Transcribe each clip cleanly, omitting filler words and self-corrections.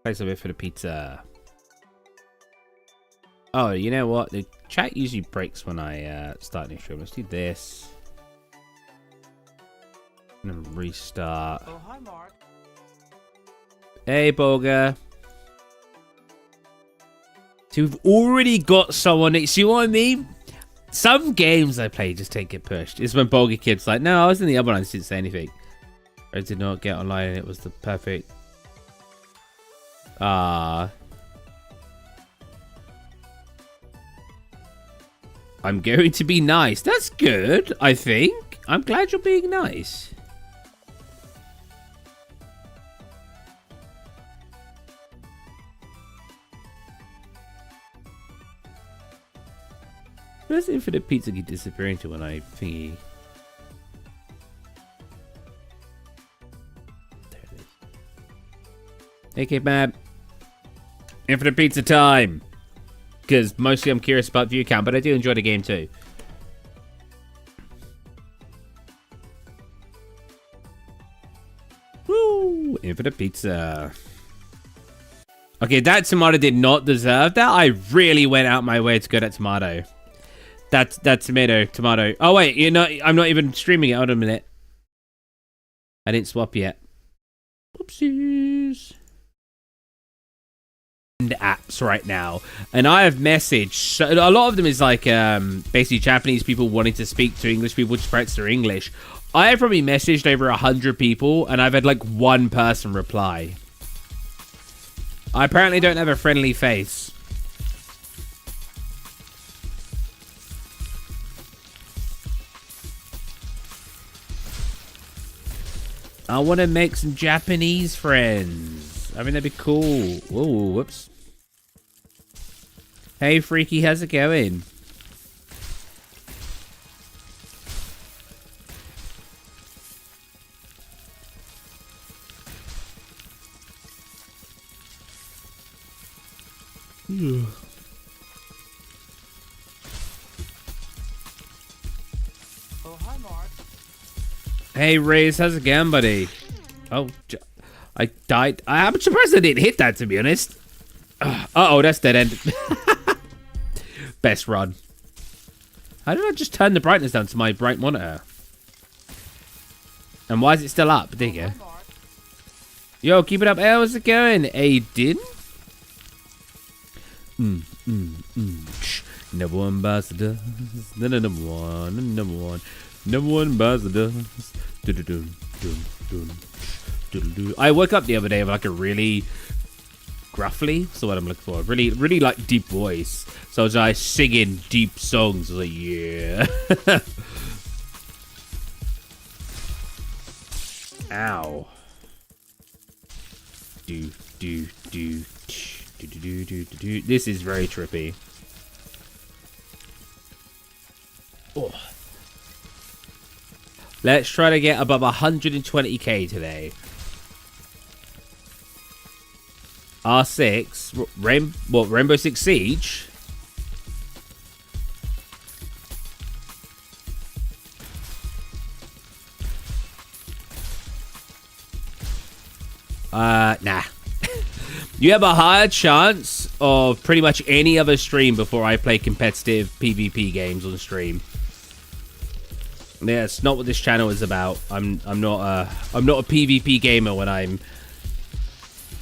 Place a bit for the pizza. Oh, you know what? The chat usually breaks when I start a new stream. Let's do this. And then restart. Oh, hi, Mark. Hey, Boga. So we've already got someone. See what I mean? Some games I play just don't get pushed. It's when Boga Kid's like, no, I was in the other one. I didn't say anything. I did not get online and it was the perfect. I'm going to be nice. That's good, I think. I'm glad you're being nice. Where's the infinite pizza keep disappearing to when I thingy? There it is. Hey, K-Mab. Infinite pizza time. Because mostly I'm curious about view count, but I do enjoy the game too. Woo! Infinite pizza. Okay, that tomato did not deserve that. I really went out my way to go that tomato. That tomato. Oh wait, you're not. I'm not even streaming it. Hold on a minute. I didn't swap yet. Whoopsies. Apps right now, and I have messaged. So a lot of them is like basically Japanese people wanting to speak to English people to practice their English. I have probably messaged over 100 people, and I've had like one person reply. I apparently don't have a friendly face. I want to make some Japanese friends. I mean, that'd be cool. Whoa, whoops. Hey, Freaky, how's it going? Oh, hi, Mark. Hey, Ray's, how's it going, buddy? Oh, I died. I'm surprised I didn't hit that, to be honest. Uh-oh, that's dead end. Best run. How did I just turn the brightness down to my bright monitor? And why is it still up? There you go. Yo, keep it up. Hey, how's it going? Aiden? Number one ambassador. Number one ambassador. I woke up the other day with like a really gruffly, that's the word I'm looking for, really like deep voice. So I was like singing deep songs. I was like, yeah. Ow. This is very trippy. Oh. Let's try to get above 120k today. R6, Rainbow Six Siege? Nah. You have a higher chance of pretty much any other stream before I play competitive PvP games on stream. Yeah, it's not what this channel is about. I'm not a PvP gamer when I'm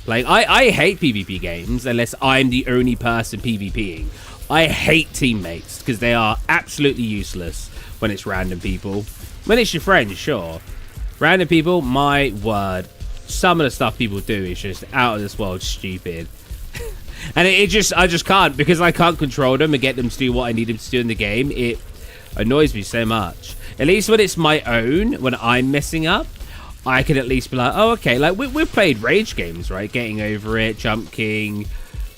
like I hate PvP games unless I'm the only person PvPing. I hate teammates because they are absolutely useless when it's random people. When it's your friends, sure. Random people, my word. Some of the stuff people do is just out of this world stupid. And I just can't, because I can't control them and get them to do what I need them to do in the game. It annoys me so much. At least when it's my own, when I'm messing up, I can at least be like, oh, okay, like we've played rage games, right? Getting Over It, Jump King,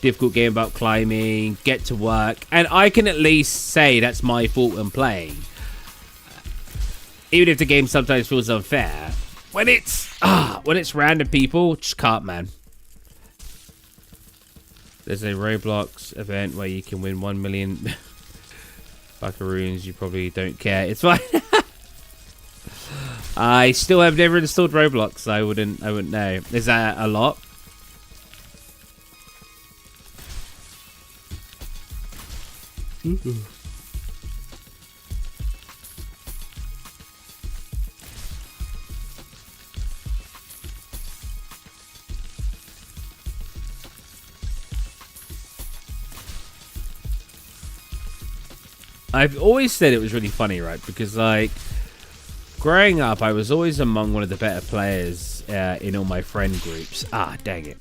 difficult game about climbing, Get to Work, and I can at least say that's my fault when playing. Even if the game sometimes feels unfair. When it's random people, just can't, man. There's a Roblox event where you can win 1 million buckaroons. You probably don't care. It's fine. I still have never installed Roblox. I wouldn't know. Is that a lot? I've always said it was really funny, right? Because, like, growing up, I was always among one of the better players in all my friend groups. Ah, dang it.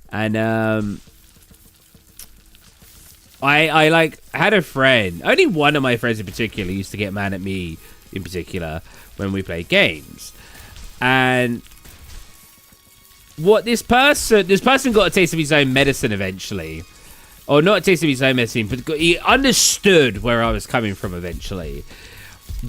And, I like, had a friend. Only one of my friends in particular used to get mad at me, in particular, when we played games. And what this person got a taste of his own medicine eventually. Or not a taste of his own medicine, but he understood where I was coming from eventually.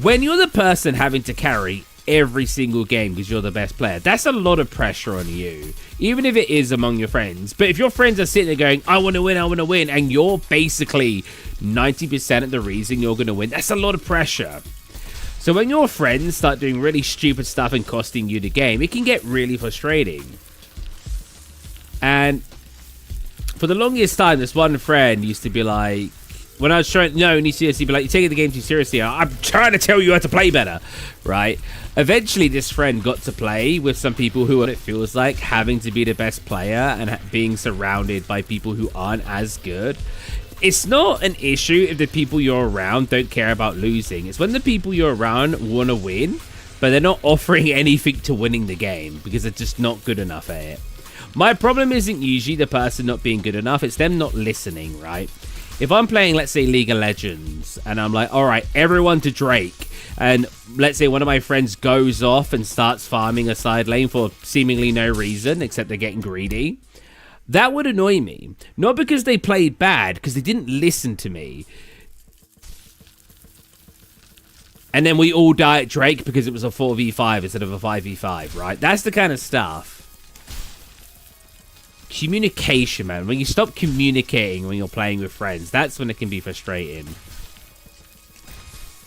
When you're the person having to carry every single game because you're the best player, that's a lot of pressure on you. Even if it is among your friends. But if your friends are sitting there going, I want to win, and you're basically 90% of the reason you're going to win, that's a lot of pressure. So when your friends start doing really stupid stuff and costing you the game, it can get really frustrating. And for the longest time, this one friend used to be like, when I was trying, and he'd seriously be like, you're taking the game too seriously. I'm trying to tell you how to play better, right? Eventually, this friend got to play with some people who, it feels like, having to be the best player and being surrounded by people who aren't as good. It's not an issue if the people you're around don't care about losing. It's when the people you're around want to win, but they're not offering anything to winning the game because they're just not good enough at it. My problem isn't usually the person not being good enough. It's them not listening, right? If I'm playing, let's say, League of Legends, and I'm like, all right, everyone to Drake, and let's say one of my friends goes off and starts farming a side lane for seemingly no reason, except they're getting greedy, that would annoy me. Not because they played bad, because they didn't listen to me. And then we all die at Drake because it was a 4v5 instead of a 5v5, right? That's the kind of stuff. Communication, man. When you stop communicating when you're playing with friends, that's when it can be frustrating.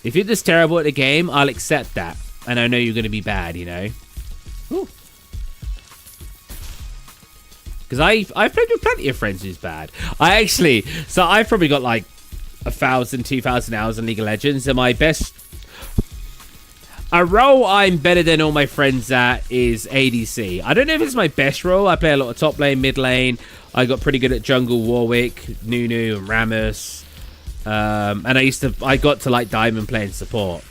If you're just terrible at the game, I'll accept that. And I know you're going to be bad, you know? Because I've played with plenty of friends who's bad. So I've probably got like 1,000, 2,000 hours in League of Legends. And my best... A role I'm better than all my friends at is ADC. I don't know if it's my best role. I play a lot of top lane, mid lane. I got pretty good at jungle, Warwick, Nunu, and Rammus. And I got to like diamond playing support.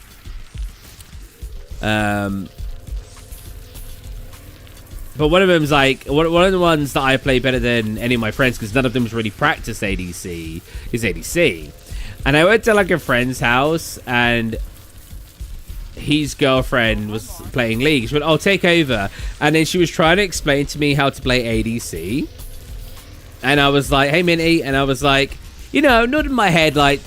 But one of them's like, one of the ones that I play better than any of my friends, because none of them's really practiced ADC, is ADC. And I went to like a friend's house, and his girlfriend was playing League. She went, "Oh, take over." And then she was trying to explain to me how to play ADC. And I was like, "Hey, Minty." And I was like, nodding my head, like,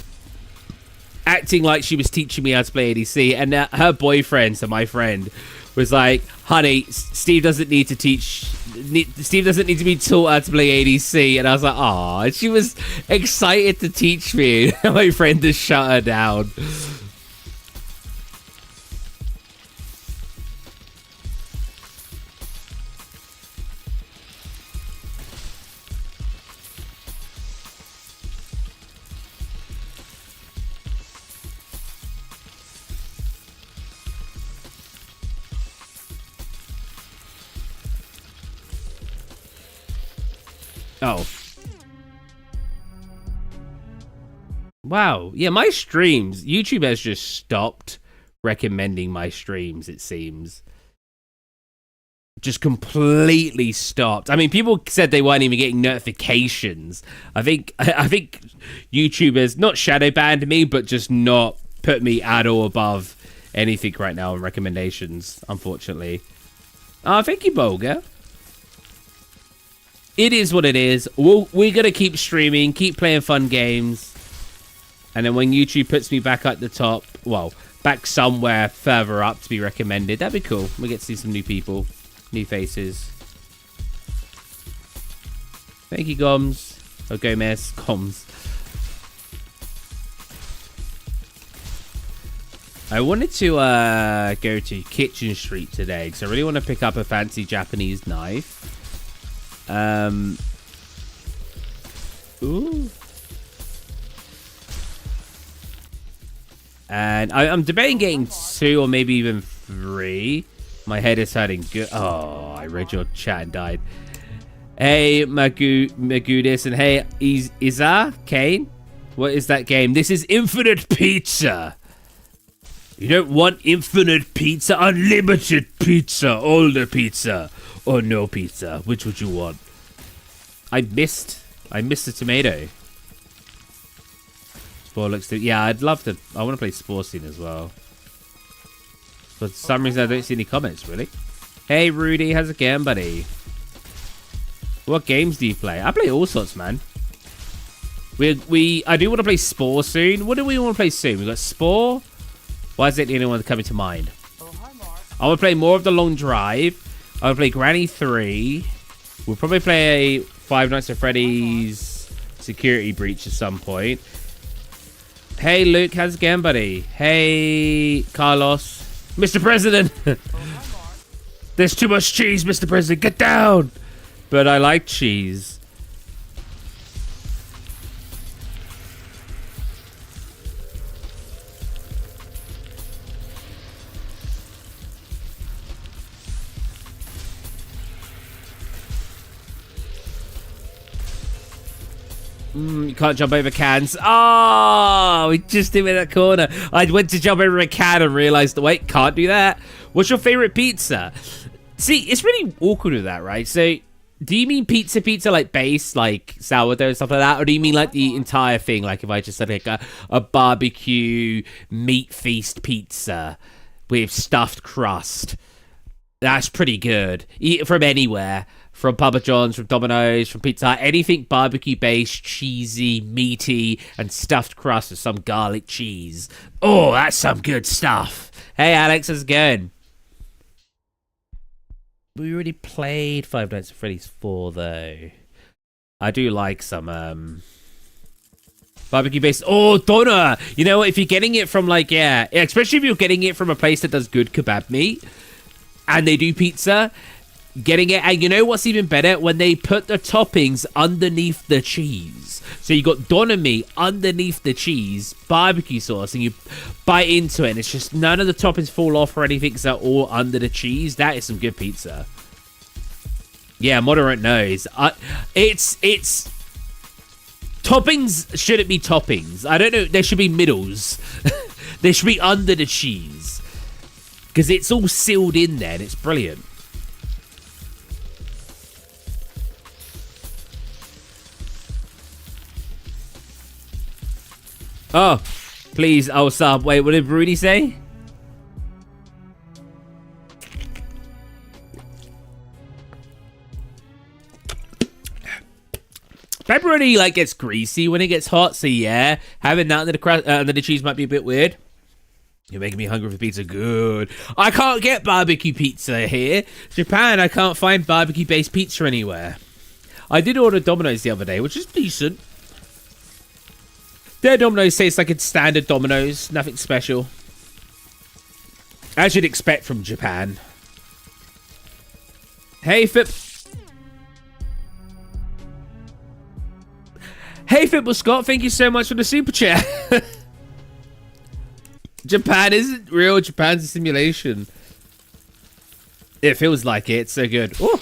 acting like she was teaching me how to play ADC. And her boyfriend, so my friend, was like, "Honey, Steve doesn't need to be taught how to play ADC." And I was like, "Aw." And she was excited to teach me. And my friend just shut her down. Oh. Wow. Yeah, my streams. YouTube has just stopped recommending my streams, it seems. Just completely stopped. I mean, people said they weren't even getting notifications. I think YouTube has not shadow banned me, but just not put me at all above anything right now in recommendations, unfortunately. Oh, thank you, Boga. It is what it is. We're going to keep streaming, keep playing fun games. And then when YouTube puts me back at the top, well, back somewhere further up to be recommended, that'd be cool. We get to see some new people, new faces. Thank you, Goms. Oh, Gomez. Goms. I wanted to go to Kitchen Street today because I really want to pick up a fancy Japanese knife. Ooh. And I'm debating getting 2 or maybe even 3. My head is hurting. Oh, I read your chat and died. Hey, Magudis, and hey, Iza, Kane. What is that game? This is Infinite Pizza. You don't want infinite pizza, unlimited pizza, older pizza, or no pizza. Which would you want? I missed the tomato. Spore looks yeah, I'd love to. I want to play Spore Scene as well. But for some reason, I don't see any comments, really. Hey, Rudy, how's it going, buddy? What games do you play? I play all sorts, man. I do want to play Spore soon. What do we want to play soon? We got Spore. Why is it the only one coming to mind? I want to play more of The Long Drive. I want to play Granny 3. We'll probably play Five Nights at Freddy's Security Breach at some point. Hey, Luke. How's it going, buddy? Hey, Carlos. Mr. President. There's too much cheese, Mr. President. Get down. But I like cheese. You can't jump over cans. Oh, we just did in that corner. I went to jump over a can and realized, wait, can't do that. What's your favorite pizza? See, it's really awkward with that, right? So, do you mean pizza like base, like sourdough and stuff like that? Or do you mean like the entire thing? Like if I just said like a barbecue meat feast pizza with stuffed crust. That's pretty good. Eat it from anywhere. From Papa John's, from Domino's, from Pizza Hut, anything barbecue-based, cheesy, meaty, and stuffed crust with some garlic cheese. Oh, that's some good stuff. Hey, Alex, how's it going? We already played Five Nights at Freddy's 4, though. I do like some, barbecue-based... Oh, doner! You know what? If you're getting it from, like, yeah, especially if you're getting it from a place that does good kebab meat, and they do pizza... Getting it, and you know what's even better? When they put the toppings underneath the cheese. So you got doner meat underneath the cheese, barbecue sauce, and you bite into it, and it's just none of the toppings fall off or anything, because they're all under the cheese. That is some good pizza. Yeah, moderate nose. It's toppings shouldn't be toppings. I don't know. There should be middles. They should be under the cheese, because it's all sealed in there, and it's brilliant. Oh, please, oh, sub. Wait, what did Rudy say? Pepperoni, like, gets greasy when it gets hot, so yeah. Having that under the cheese might be a bit weird. You're making me hungry for pizza. Good. I can't get barbecue pizza here. Japan, I can't find barbecue-based pizza anywhere. I did order Domino's the other day, which is decent. Their Domino's tastes like it's standard Domino's. Nothing special. As you'd expect from Japan. Hey, Fip. Hey, Fipple Scott. Thank you so much for the super chat. Japan isn't real. Japan's a simulation. It feels like it. It's so good. Oh.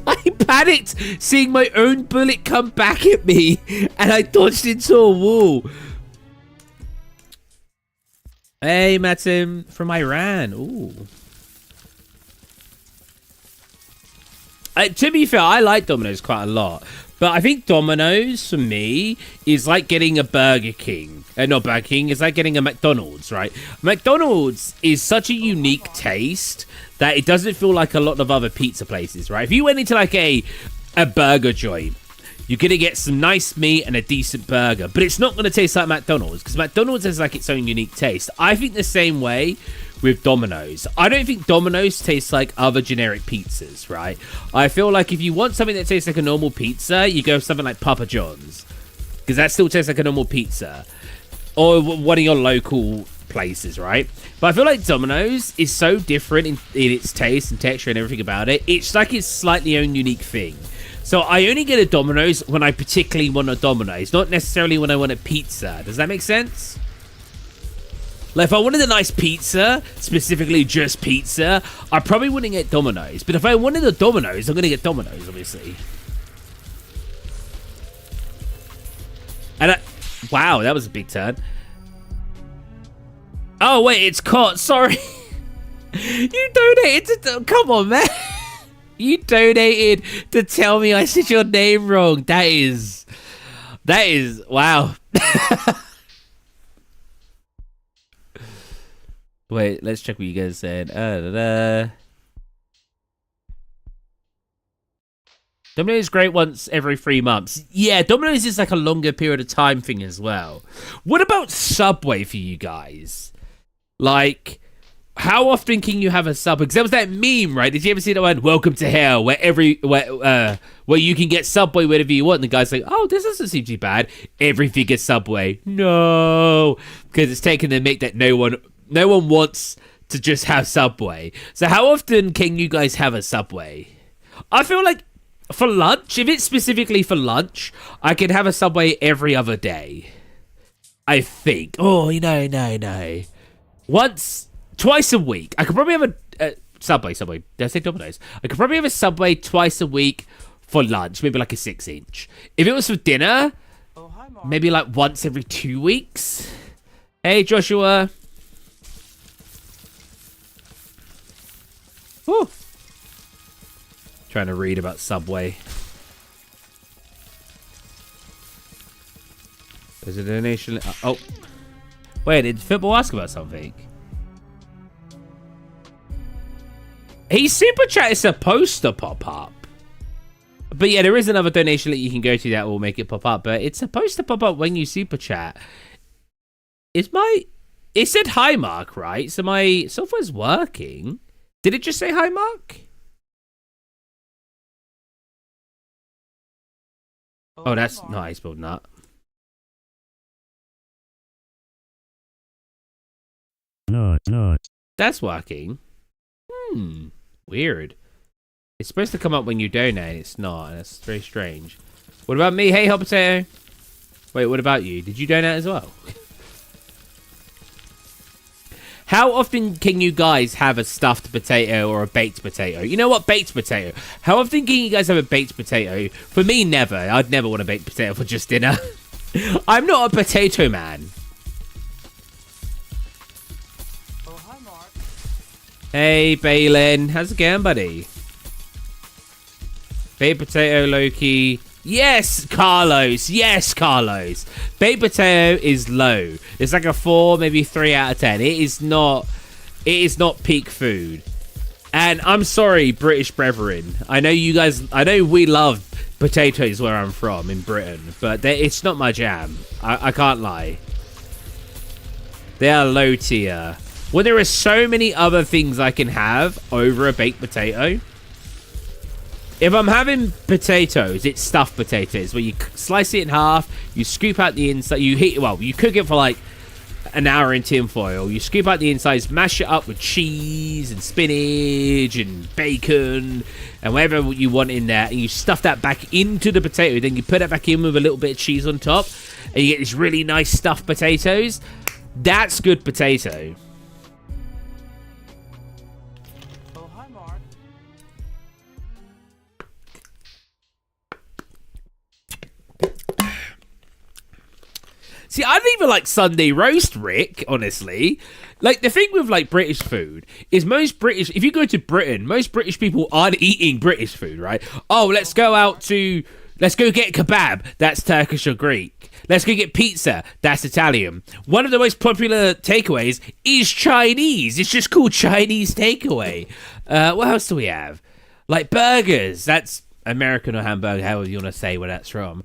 I panicked seeing my own bullet come back at me, and I dodged into a wall. Hey, Matim from Iran. Ooh. To be fair, I like Domino's quite a lot. But I think Domino's, for me, is like getting a Burger King. Not Burger King, it's like getting a McDonald's, right? McDonald's is such a unique taste that it doesn't feel like a lot of other pizza places, right? If you went into like a burger joint, you're going to get some nice meat and a decent burger. But it's not going to taste like McDonald's, because McDonald's has like its own unique taste. I think the same way with Domino's. I don't think Domino's tastes like other generic pizzas, right? I feel like if you want something that tastes like a normal pizza, you go with something like Papa John's, because that still tastes like a normal pizza, or one of your local places, right? But I feel like Domino's is so different in its taste and texture and everything about it. It's like its slightly own unique thing. So I only get a Domino's when I particularly want a Domino's, not necessarily when I want a pizza. Does that make sense? Like, if I wanted a nice pizza, specifically just pizza, I probably wouldn't get Domino's. But if I wanted a Domino's, I'm going to get Domino's, obviously. And wow, that was a big turn. Oh, wait, it's caught. Sorry. You donated to... Come on, man. You donated to tell me I said your name wrong. That is... Wow. Wait, let's check what you guys said. Domino's is great once every 3 months. Yeah, Domino's is like a longer period of time thing as well. What about Subway for you guys? Like, how often can you have a Subway? Because there was that meme, right? Did you ever see that one? Welcome to hell, where you can get Subway whenever you want. And the guy's like, oh, this doesn't seem too bad. Everything is Subway. No, because it's taken the make that no one wants to just have Subway. So how often can you guys have a Subway? I feel like for lunch, if it's specifically for lunch, I can have a Subway every other day. I think. Oh, no. Twice a week. I could probably have a Subway. Did I say Domino's? I could probably have a Subway twice a week for lunch. Maybe like a 6-inch. If it was for dinner, maybe like once every 2 weeks. Hey, Joshua. Whew. Trying to read about Subway. There's a donation. Oh. Wait, did Football ask about something? His super chat is supposed to pop up. But yeah, there is another donation that you can go to that will make it pop up. But it's supposed to pop up when you super chat. It said hi, Mark, right? So my software's working. Did it just say hi, Mark? Oh, that's nice, but not. No, it's not. That's working. Weird. It's supposed to come up when you donate. It's not, and it's very strange. What about me? Hey, Hot Potato. Wait, what about you? Did you donate as well? How often can you guys have a stuffed potato or a baked potato? You know what? Baked potato. How often can you guys have a baked potato? For me, never. I'd never want a baked potato for just dinner. I'm not a potato man. Oh, hi, Mark. Hey, Balin. How's it going, buddy? Baked potato, Loki. Yes, Carlos. Yes, Carlos. Baked potato is low. It's like a 4, maybe 3 out of 10. It is not peak food. And I'm sorry, British brethren. I know we love potatoes where I'm from in Britain, but it's not my jam. I can't lie. They are low tier. Well, there are so many other things I can have over a baked potato. If I'm having potatoes, it's stuffed potatoes, where you slice it in half, you scoop out the inside, you cook it for like an hour in tin foil, you scoop out the insides, mash it up with cheese and spinach and bacon and whatever you want in there, and you stuff that back into the potato, then you put it back in with a little bit of cheese on top, and you get these really nice stuffed potatoes. That's good potato. See, I don't even like Sunday roast, Rick, honestly. Like, the thing with, like, British food is if you go to Britain, most British people aren't eating British food, right? Oh, let's go get kebab. That's Turkish or Greek. Let's go get pizza. That's Italian. One of the most popular takeaways is Chinese. It's just called Chinese takeaway. What else do we have? Like, burgers. That's American or hamburger, however you want to say where that's from.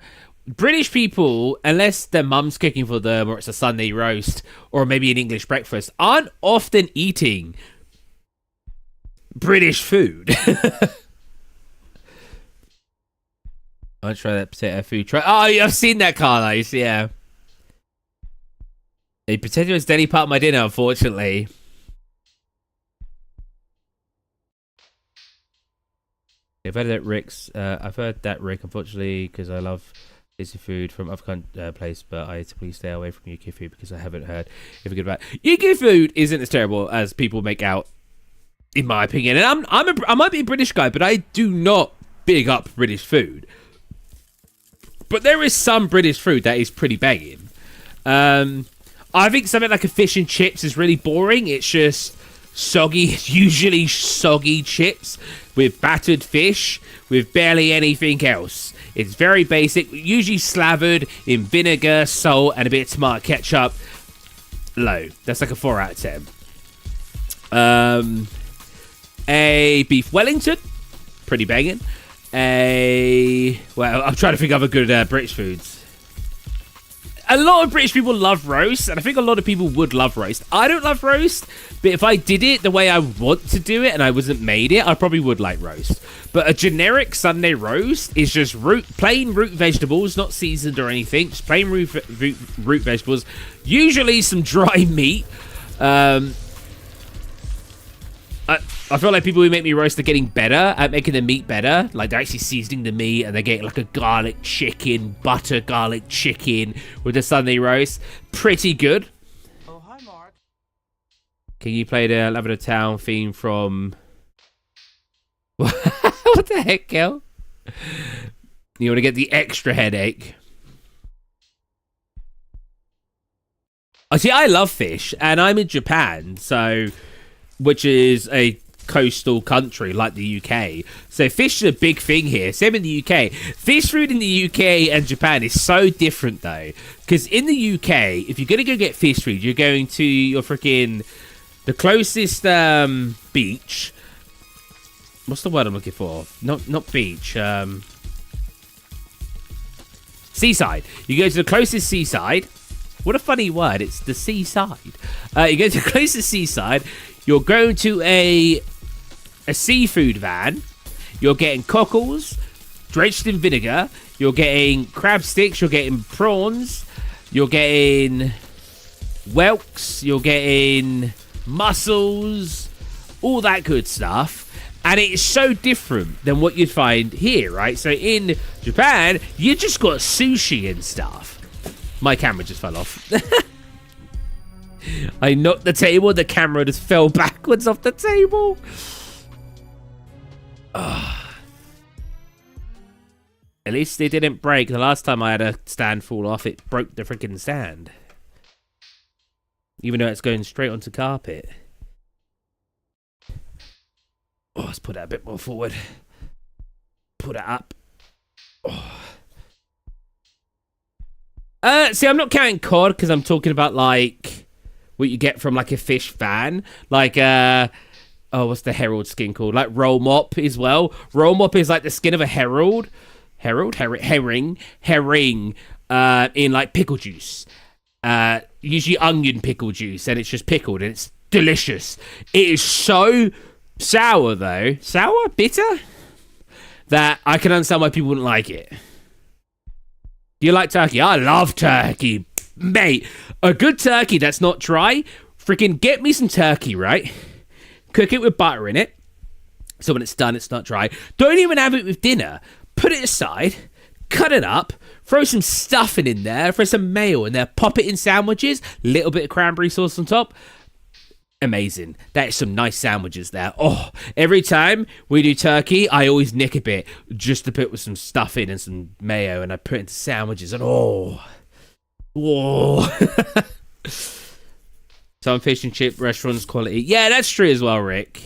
British people, unless their mum's cooking for them or it's a Sunday roast or maybe an English breakfast, aren't often eating British food. I'll try that potato food truck. Oh, I've seen that, Carlos. Yeah. The potato is daily part of my dinner, unfortunately. I've heard that Rick, unfortunately, because I love tasty food from other place, but I typically stay away from UK food because I haven't heard if good about UK food isn't as terrible as people make out, in my opinion. And I might be a British guy, but I do not big up British food. But there is some British food that is pretty banging. I think something like a fish and chips is really boring. It's just soggy, usually soggy chips with battered fish with barely anything else. It's very basic, usually slathered in vinegar, salt, and a bit of tomato ketchup. Low. That's like a 4 out of 10. A beef Wellington. Pretty banging. Well, I'm trying to think of other good British foods. A lot of British people love roast, and I think a lot of people would love roast. I don't love roast, but if I did it the way I want to do it and I wasn't made it, I probably would like roast. But a generic Sunday roast is just plain root vegetables, not seasoned or anything, just plain root vegetables, usually some dry meat. I feel like people who make me roast are getting better at making the meat better. Like, they're actually seasoning the meat and they're getting like a garlic chicken, butter garlic chicken with the Sunday roast. Pretty good. Oh, hi, Mark. Can you play the Lavender Town theme from... What the heck, Kel? You want to get the extra headache? Oh, see, I love fish, and I'm in Japan, so... which is a coastal country like the UK. So fish is a big thing here. Same in the UK. Fish food in the UK and Japan is so different, though. Because in the UK, if you're going to go get fish food, you're going to your freaking... the closest beach... what's the word I'm looking for? Not beach. Seaside. You go to the closest seaside. What a funny word. It's the seaside. You go to the closest seaside. You're going to a seafood van. You're getting cockles drenched in vinegar. You're getting crab sticks. You're getting prawns. You're getting whelks. You're getting mussels. All that good stuff. And it's so different than what you'd find here, right? So in Japan, you just got sushi and stuff. My camera just fell off. I knocked the table, the camera just fell backwards off the table. At least it didn't break. The last time I had a stand fall off, it broke the freaking stand. Even though it's going straight onto carpet. Oh, let's put that a bit more forward. Put it up. Oh. See, I'm not counting cod because I'm talking about, like, what you get from, like, a fish van. Like, what's the herald skin called? Like, roll mop as well. Roll mop is like the skin of a herring, in, like, pickle juice. Usually onion pickle juice, and it's just pickled, and it's delicious. It is so sour, though. Sour? Bitter? That I can understand why people wouldn't like it. Do you like turkey? I love turkey. Mate, a good turkey that's not dry, freaking get me some turkey, right? Cook it with butter in it. So when it's done, it's not dry. Don't even have it with dinner. Put it aside, cut it up, throw some stuffing in there, throw some mayo in there, pop it in sandwiches, little bit of cranberry sauce on top. Amazing. That is some nice sandwiches there. Oh, every time we do turkey, I always nick a bit just to put with some stuffing and some mayo, and I put it into sandwiches, and oh, Whoa. Some fish and chip restaurants quality. Yeah, that's true as well, Rick.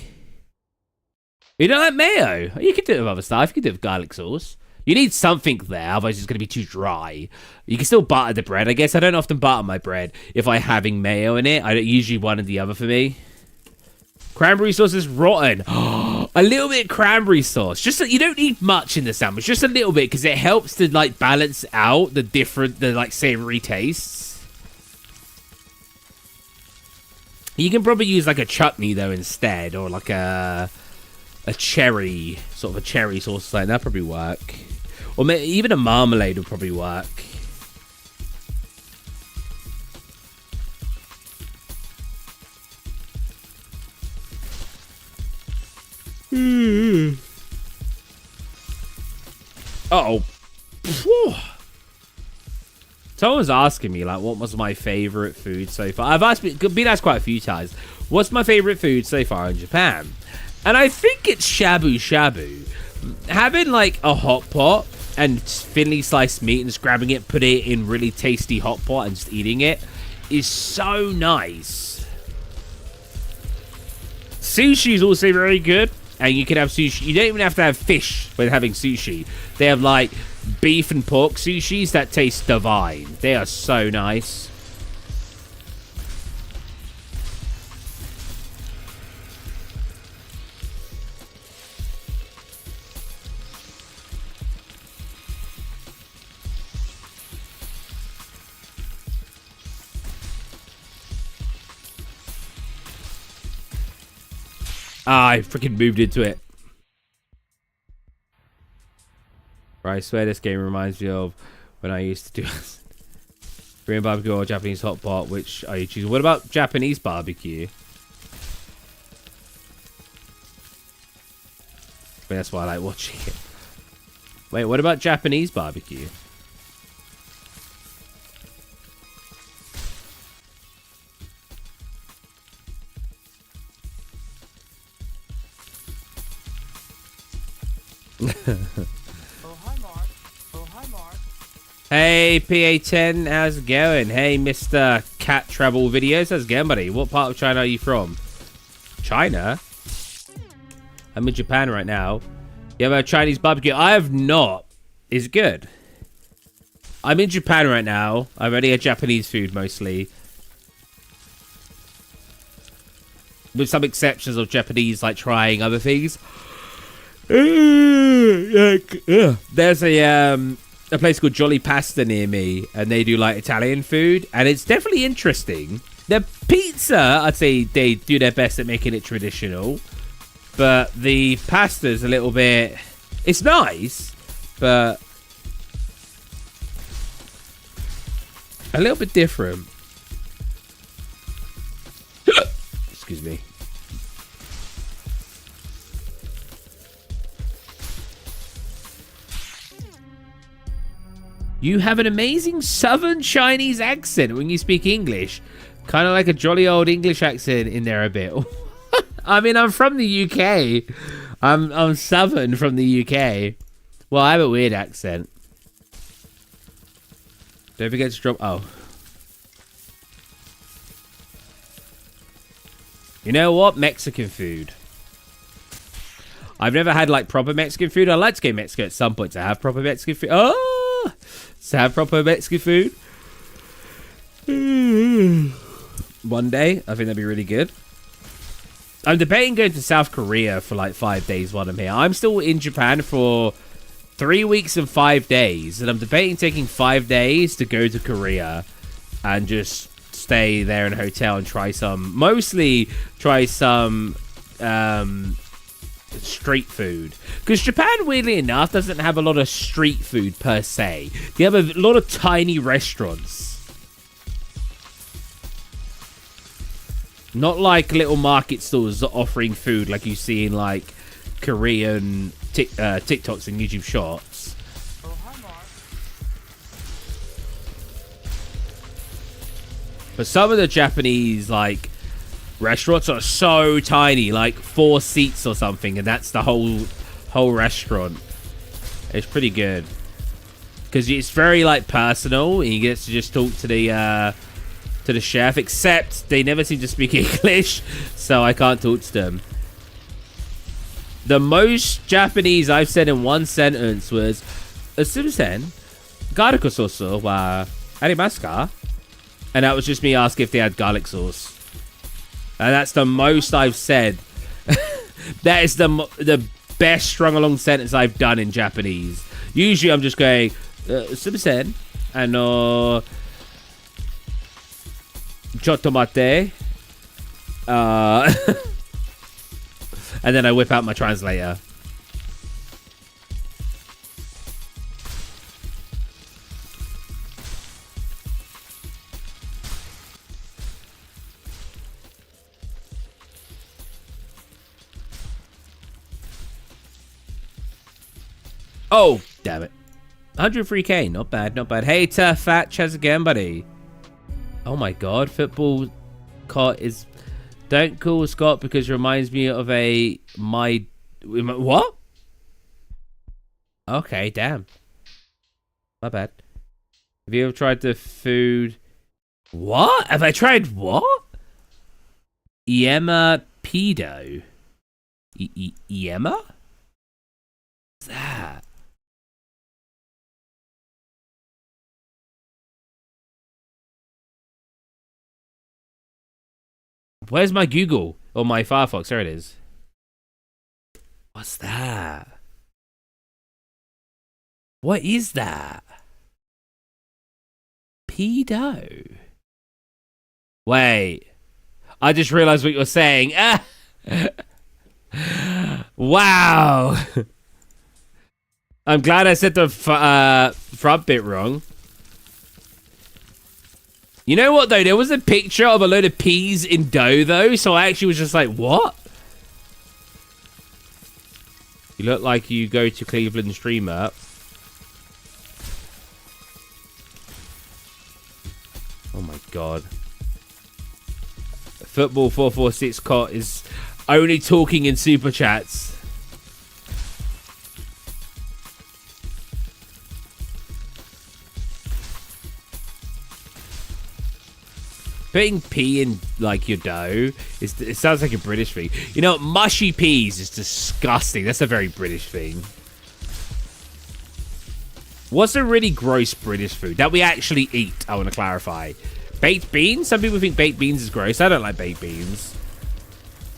You don't like mayo? You can do it with other stuff. You can do it with garlic sauce. You need something there, otherwise it's going to be too dry. You can still butter the bread. I guess I don't often butter my bread if I'm having mayo in it. I don't usually one or the other for me. Cranberry sauce is rotten. A little bit of cranberry sauce. Just you don't need much in the sandwich. Just a little bit because it helps to like balance out the like savory tastes. You can probably use like a chutney though instead, or like a cherry, sort of a cherry sauce like that probably work. Or maybe even a marmalade would probably work. Uh-oh. Someone was asking me, like, what was my favorite food so far? I've been asked quite a few times, what's my favorite food so far in Japan? And I think it's shabu shabu. Having, like, a hot pot and thinly sliced meat and just grabbing it, put it in really tasty hot pot and just eating it is so nice. Sushi is also very good. And you can have sushi. You don't even have to have fish when having sushi. They have, like, beef and pork sushis that taste divine. They are so nice. Ah, I freaking moved into it. Right, I swear this game reminds me of when I used to do Korean barbecue or Japanese hot pot, which are you choosing? What about Japanese barbecue? But that's why I like watching it. Wait, what about Japanese barbecue? Oh, hi, Mark. Oh, hi, Mark. Hey, PA10, how's it going? Hey, Mr. Cat Travel Videos, how's it going, buddy? What part of China are you from? China? I'm in Japan right now. You have a Chinese barbecue? I have not. Is it good? I'm in Japan right now. I've only had Japanese food mostly. With some exceptions of Japanese, like trying other things. There's a place called Jolly Pasta near me, and they do like Italian food, and it's definitely interesting. The pizza, I'd say they do their best at making it traditional, but the pasta's a little bit, it's nice, but a little bit different. Excuse me. You have an amazing southern Chinese accent when you speak English. Kind of like a jolly old English accent in there a bit. I mean, I'm from the UK. I'm southern from the UK. Well, I have a weird accent. Don't forget to drop... Oh. You know what? Mexican food. I've never had, like, proper Mexican food. I'd like to go to Mexico at some point to have proper Mexican food. Oh! To have proper Mexican food. One day, I think that'd be really good. I'm debating going to South Korea for like 5 days while I'm here. I'm still in Japan for 3 weeks and 5 days, and I'm debating taking 5 days to go to Korea and just stay there in a hotel and mostly try some street food, because Japan, weirdly enough, doesn't have a lot of street food per se. They have a lot of tiny restaurants, not like little market stores offering food like you see in like Korean TikToks and YouTube shorts. Oh, hi, Mark. But some of the Japanese like restaurants are so tiny, like 4 seats or something, and that's the whole restaurant. It's pretty good. because it's very like personal. And you get to just talk to the chef, except they never seem to speak English, so I can't talk to them. The most Japanese I've said in one sentence was "Sumimasen, garlic sauce wa arimasu ka?" And that was just me asking if they had garlic sauce. And that's the most I've said. That is the best strung along sentence I've done in Japanese. Usually I'm just going "Sumimasen, chotto mate." And then I whip out my translator. Oh, damn it. 103k, not bad, not bad. Hey, Fat Chaz again, buddy. Oh my god, football cart is... Don't call Scott because it reminds me of a... What? Okay, damn. My bad. Have you ever tried the food... What? Have I tried what? Yema pedo. Yema? What's that? Where's my Google? Or my Firefox? There it is. What's that? What is that? Pedo. Wait. I just realized what you're saying. Ah! Wow. I'm glad I said the front bit wrong. You know what, though? There was a picture of a load of peas in dough, though. So I actually was just like, what? You look like you go to Cleveland Streamer. Oh, my God. Football 446 Cot is only talking in super chats. Putting pea in, like, your dough, it sounds like a British thing. You know, mushy peas is disgusting. That's a very British thing. What's a really gross British food that we actually eat? I want to clarify. Baked beans? Some people think baked beans is gross. I don't like baked beans.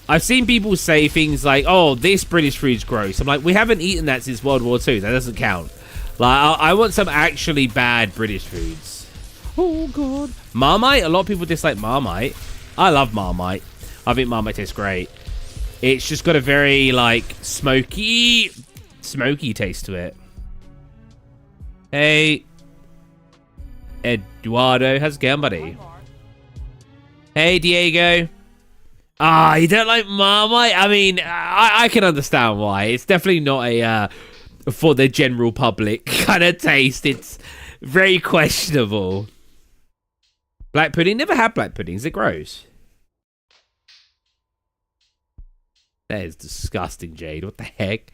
I've seen people say things like, oh, this British food's gross. I'm like, we haven't eaten that since World War II. That doesn't count. Like, I want some actually bad British foods. Oh, God. Marmite? A lot of people dislike Marmite. I love Marmite. I think Marmite tastes great. It's just got a very, like, smoky taste to it. Hey. Eduardo. How's it going, buddy? Hey, Diego. Ah, you don't like Marmite? I mean, I can understand why. It's definitely not a, for the general public kind of taste. It's very questionable. Black pudding? Never had black pudding. Is it gross? That is disgusting, Jade. What the heck?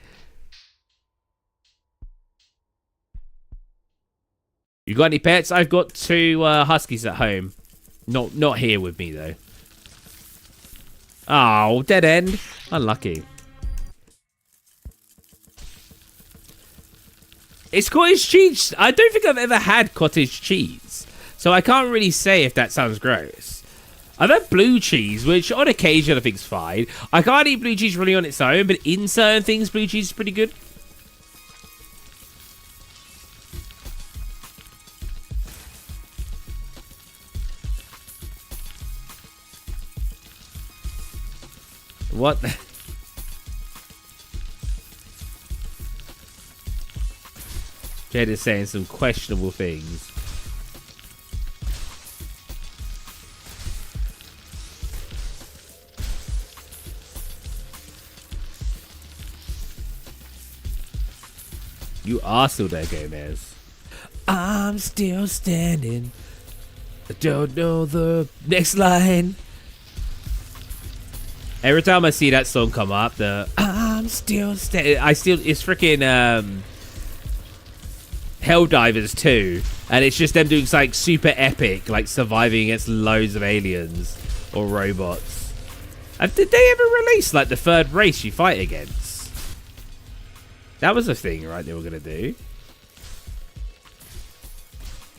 You got any pets? I've got 2 huskies at home. Not here with me, though. Oh, dead end. Unlucky. It's cottage cheese. I don't think I've ever had cottage cheese. So I can't really say if that sounds gross. I've had blue cheese, which on occasion I think is fine. I can't eat blue cheese really on its own, but in certain things, blue cheese is pretty good. What the... Jade is saying some questionable things. You are still there, Gomez. I'm still standing. I don't know the next line. Every time I see that song come up, the I'm still standing. It's freaking Helldivers 2, and it's just them doing like super epic, like surviving against loads of aliens or robots. And did they ever release like the third race you fight against? That was a thing, right? They were gonna do.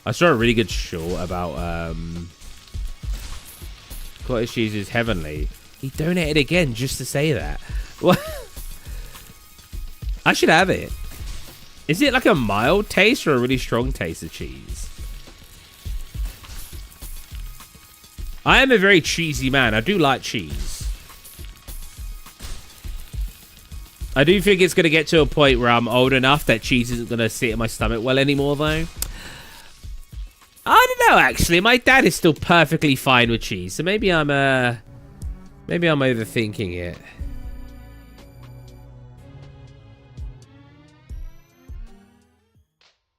I saw a really good short about cottage cheese is heavenly. He donated again just to say that. What? I should have it. Is it like a mild taste or a really strong taste of cheese? I am a very cheesy man. I do like cheese. I do think it's going to get to a point where I'm old enough that cheese isn't going to sit in my stomach well anymore, though. I don't know, actually. My dad is still perfectly fine with cheese, so maybe I'm overthinking it.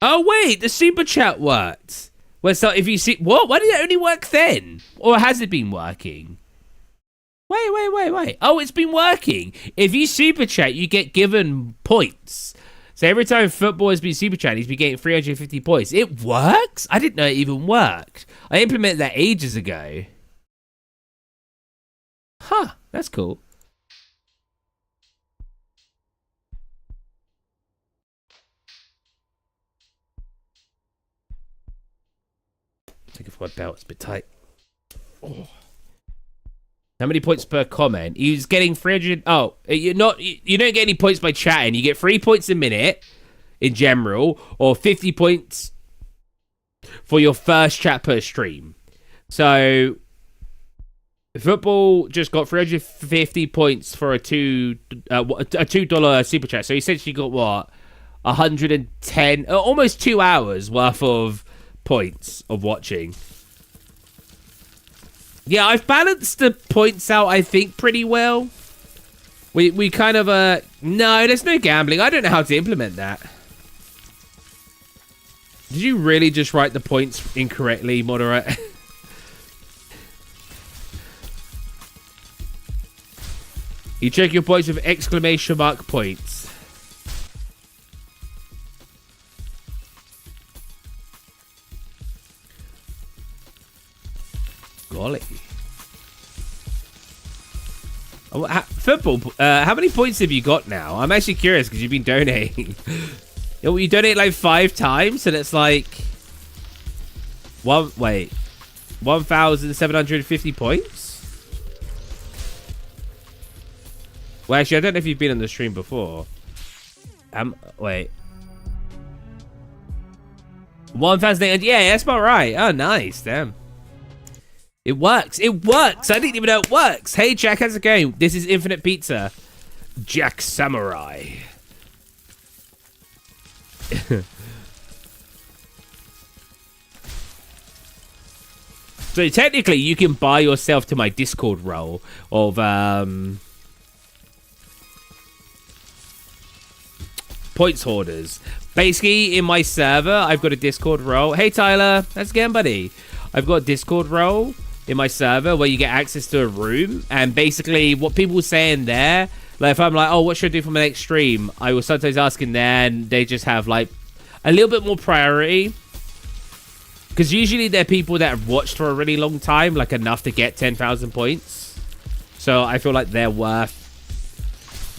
Oh, wait, the super chat worked. Well, so if you see... What? Why did it only work then? Or has it been working? Wait. Oh, it's been working. If you super chat, you get given points. So every time football has been super chat, he's been getting 350 points. It works? I didn't know it even worked. I implemented that ages ago. Huh, that's cool. Take it for my belt, it's a bit tight. Oh. How many points per comment? He's getting 300. Oh, you don't get any points by chatting. You get 3 points a minute in general, or 50 points for your first chat per stream. So football just got 350 points for a $2 super chat. So he essentially got what, 110, almost 2 hours worth of points of watching. Yeah, I've balanced the points out, I think, pretty well. We kind of, no, there's no gambling. I don't know how to implement that. Did you really just write the points incorrectly, Moderate? You check your points with exclamation mark points. Golly. Oh, football, how many points have you got now? I'm actually curious because you've been donating. You donate like 5 times and it's like 1,750 points? Well, actually, I don't know if you've been on the stream before. Wait. 1,800. Yeah, that's about right. Oh, nice. Damn. It works. It works. I didn't even know it works. Hey, Jack, how's it going? This is Infinite Pizza. Jack Samurai. So technically, you can buy yourself to my Discord role of points hoarders. Basically, in my server, I've got a Discord role. Hey, Tyler, how's it going, buddy? I've got a Discord role in my server where you get access to a room, and basically what people say in there, like if I'm like, oh, what should I do for my next stream, I will sometimes ask in there and they just have like a little bit more priority, because usually they're people that have watched for a really long time, like enough to get 10,000 points. So I feel like they're worth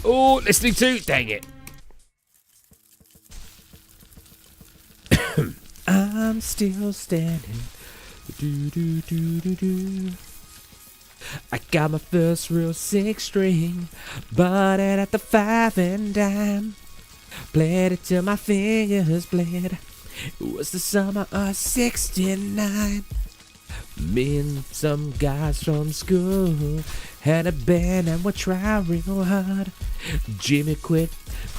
listening to. Dang it. I'm still standing. I got my first real 6-string, bought it at the 5 and dime, played it till my fingers bled. It was the summer of '69. Me and some guys from school had a band and we tried real hard. Jimmy quit,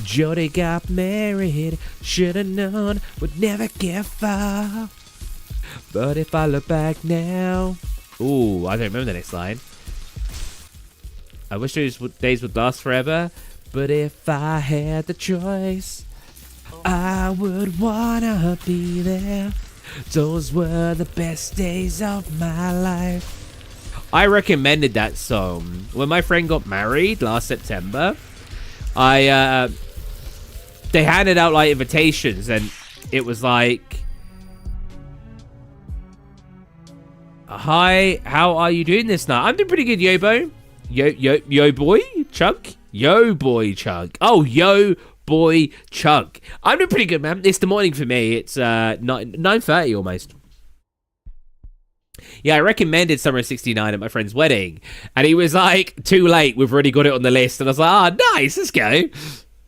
Jody got married, should've known we'd never get far. But if I look back now... Ooh, I don't remember the next line. I wish those days would last forever, but if I had the choice, I would wanna be there. Those were the best days of my life. I recommended that song. When my friend got married last September, they handed out like invitations, and it was like, hi, how are you doing this night? I'm doing pretty good, Yobo. Yo boy Chunk? Yo boy Chunk. Oh, yo boy Chunk. I'm doing pretty good, man. It's the morning for me. It's 9:30 almost. Yeah, I recommended Summer of 69 at my friend's wedding. And he was like, too late. We've already got it on the list. And I was like, oh, nice. Let's go.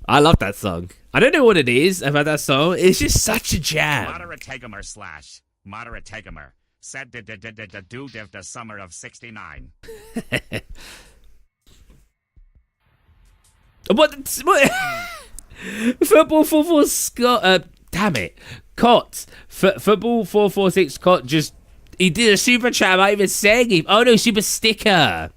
I love that song. I don't know what it is about that song. It's just such a jam. Moderate Tegamer slash Moderate Tegamer said the dude of the Summer of 69. What? Football 44 Scott. Damn it. Cot. Football 446 Cot just. He did a super chat about even saying him. Oh no, super sticker.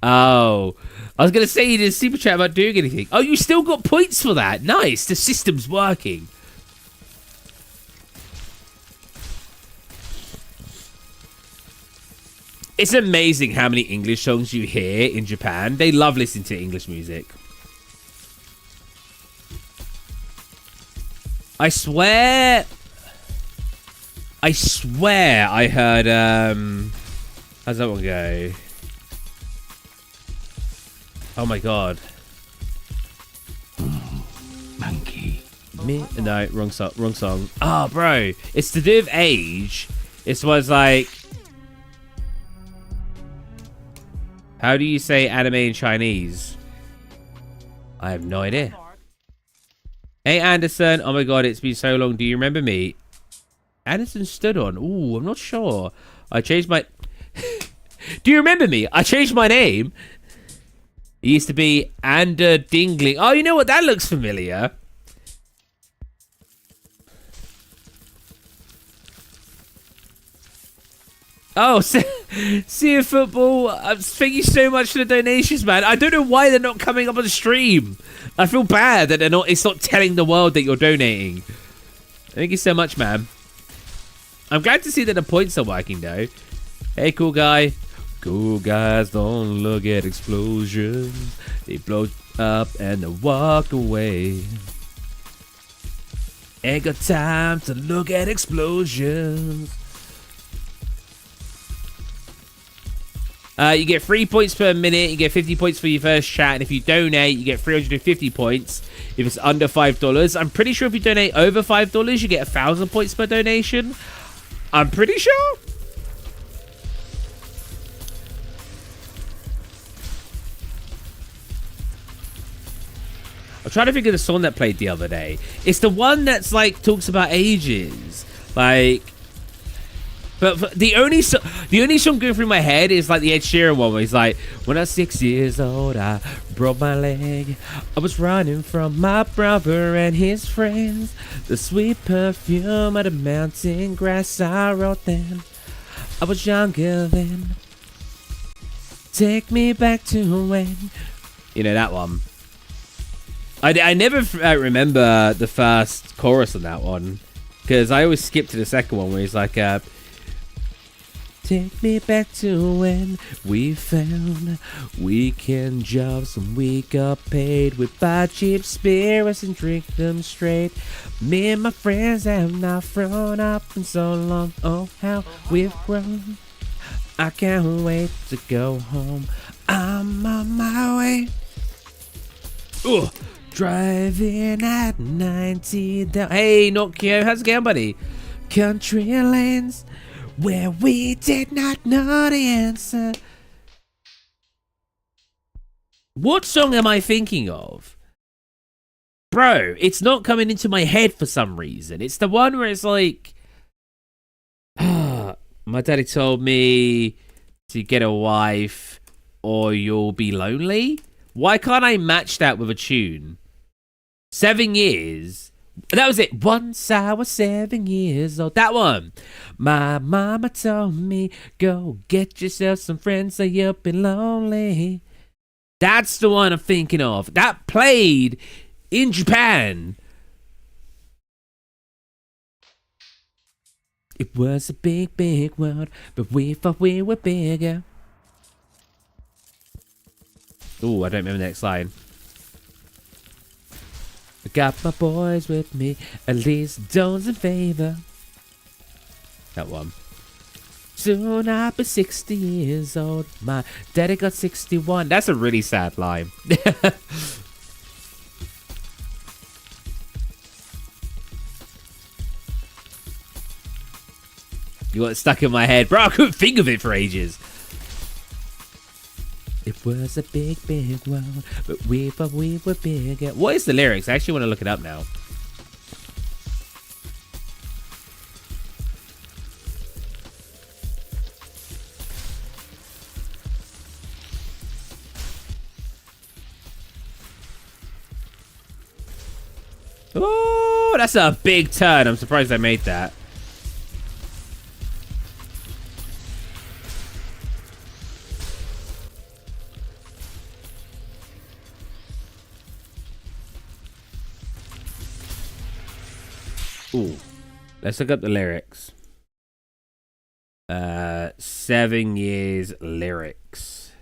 Oh. I was going to say he did a super chat about doing anything. Oh, you still got points for that. Nice. The system's working. It's amazing how many English songs you hear in Japan. They love listening to English music. I swear I heard, how's that one go? Oh my god. Monkey. No, wrong song. Oh, bro. It's to do with age. It was like, how do you say anime in Chinese? I have no idea. Hey, Anderson. Oh my god, it's been so long. Do you remember me? Anderson stood on. Ooh, I'm not sure. I changed my... Do you remember me? I changed my name. It used to be Ander Dingling. Oh, you know what? That looks familiar. Oh, see you football. Thank you so much for the donations, man. I don't know why they're not coming up on the stream. I feel bad that they're not. It's not telling the world that you're donating. Thank you so much, man. I'm glad to see that the points are working, though. Hey, cool guy. Cool guys don't look at explosions. They blow up and they walk away. Ain't got time to look at explosions. You get 3 points per minute. You get 50 points for your first chat. And if you donate, you get 350 points if it's under $5. I'm pretty sure if you donate over $5, you get 1,000 points per donation. I'm pretty sure. I'm trying to think of the song that played the other day. It's the one that's like talks about ages. Like... But the only song going through my head is like the Ed Sheeran one where he's like, when I was 6 years old, I broke my leg. I was running from my brother and his friends. The sweet perfume of the mountain grass I wrote then. I was younger then. Take me back to when. You know that one. I never remember the first chorus on that one. Because I always skip to the second one where he's like, take me back to when we found weekend jobs and we got paid. We buy cheap spirits and drink them straight. Me and my friends have not thrown up in so long. Oh, how we've grown. I can't wait to go home. I'm on my way. Ugh. Driving at 90 down. Hey, Nokia, how's it going, buddy? Country lanes where we did not know the answer. What song am I thinking of? Bro, it's not coming into my head for some reason. It's the one where it's like, my daddy told me to get a wife or you'll be lonely. Why can't I match that with a tune? 7 years. That was it. Once I was 7 years old. That one. My mama told me, go get yourself some friends so you'll be lonely. That's the one I'm thinking of. That played in Japan. It was a big, big world, but we thought we were bigger. Ooh, I don't remember the next line. I got my boys with me, at least Jones in favor. That one. Soon I'll be 60 years old. My daddy got 61. That's a really sad line. You got it stuck in my head. Bro, I couldn't think of it for ages. It was a big, big world, but we thought we were bigger. What is the lyrics? I actually want to look it up now. Oh, that's a big turn. I'm surprised I made that. Ooh. Let's look up the lyrics. 7 years lyrics.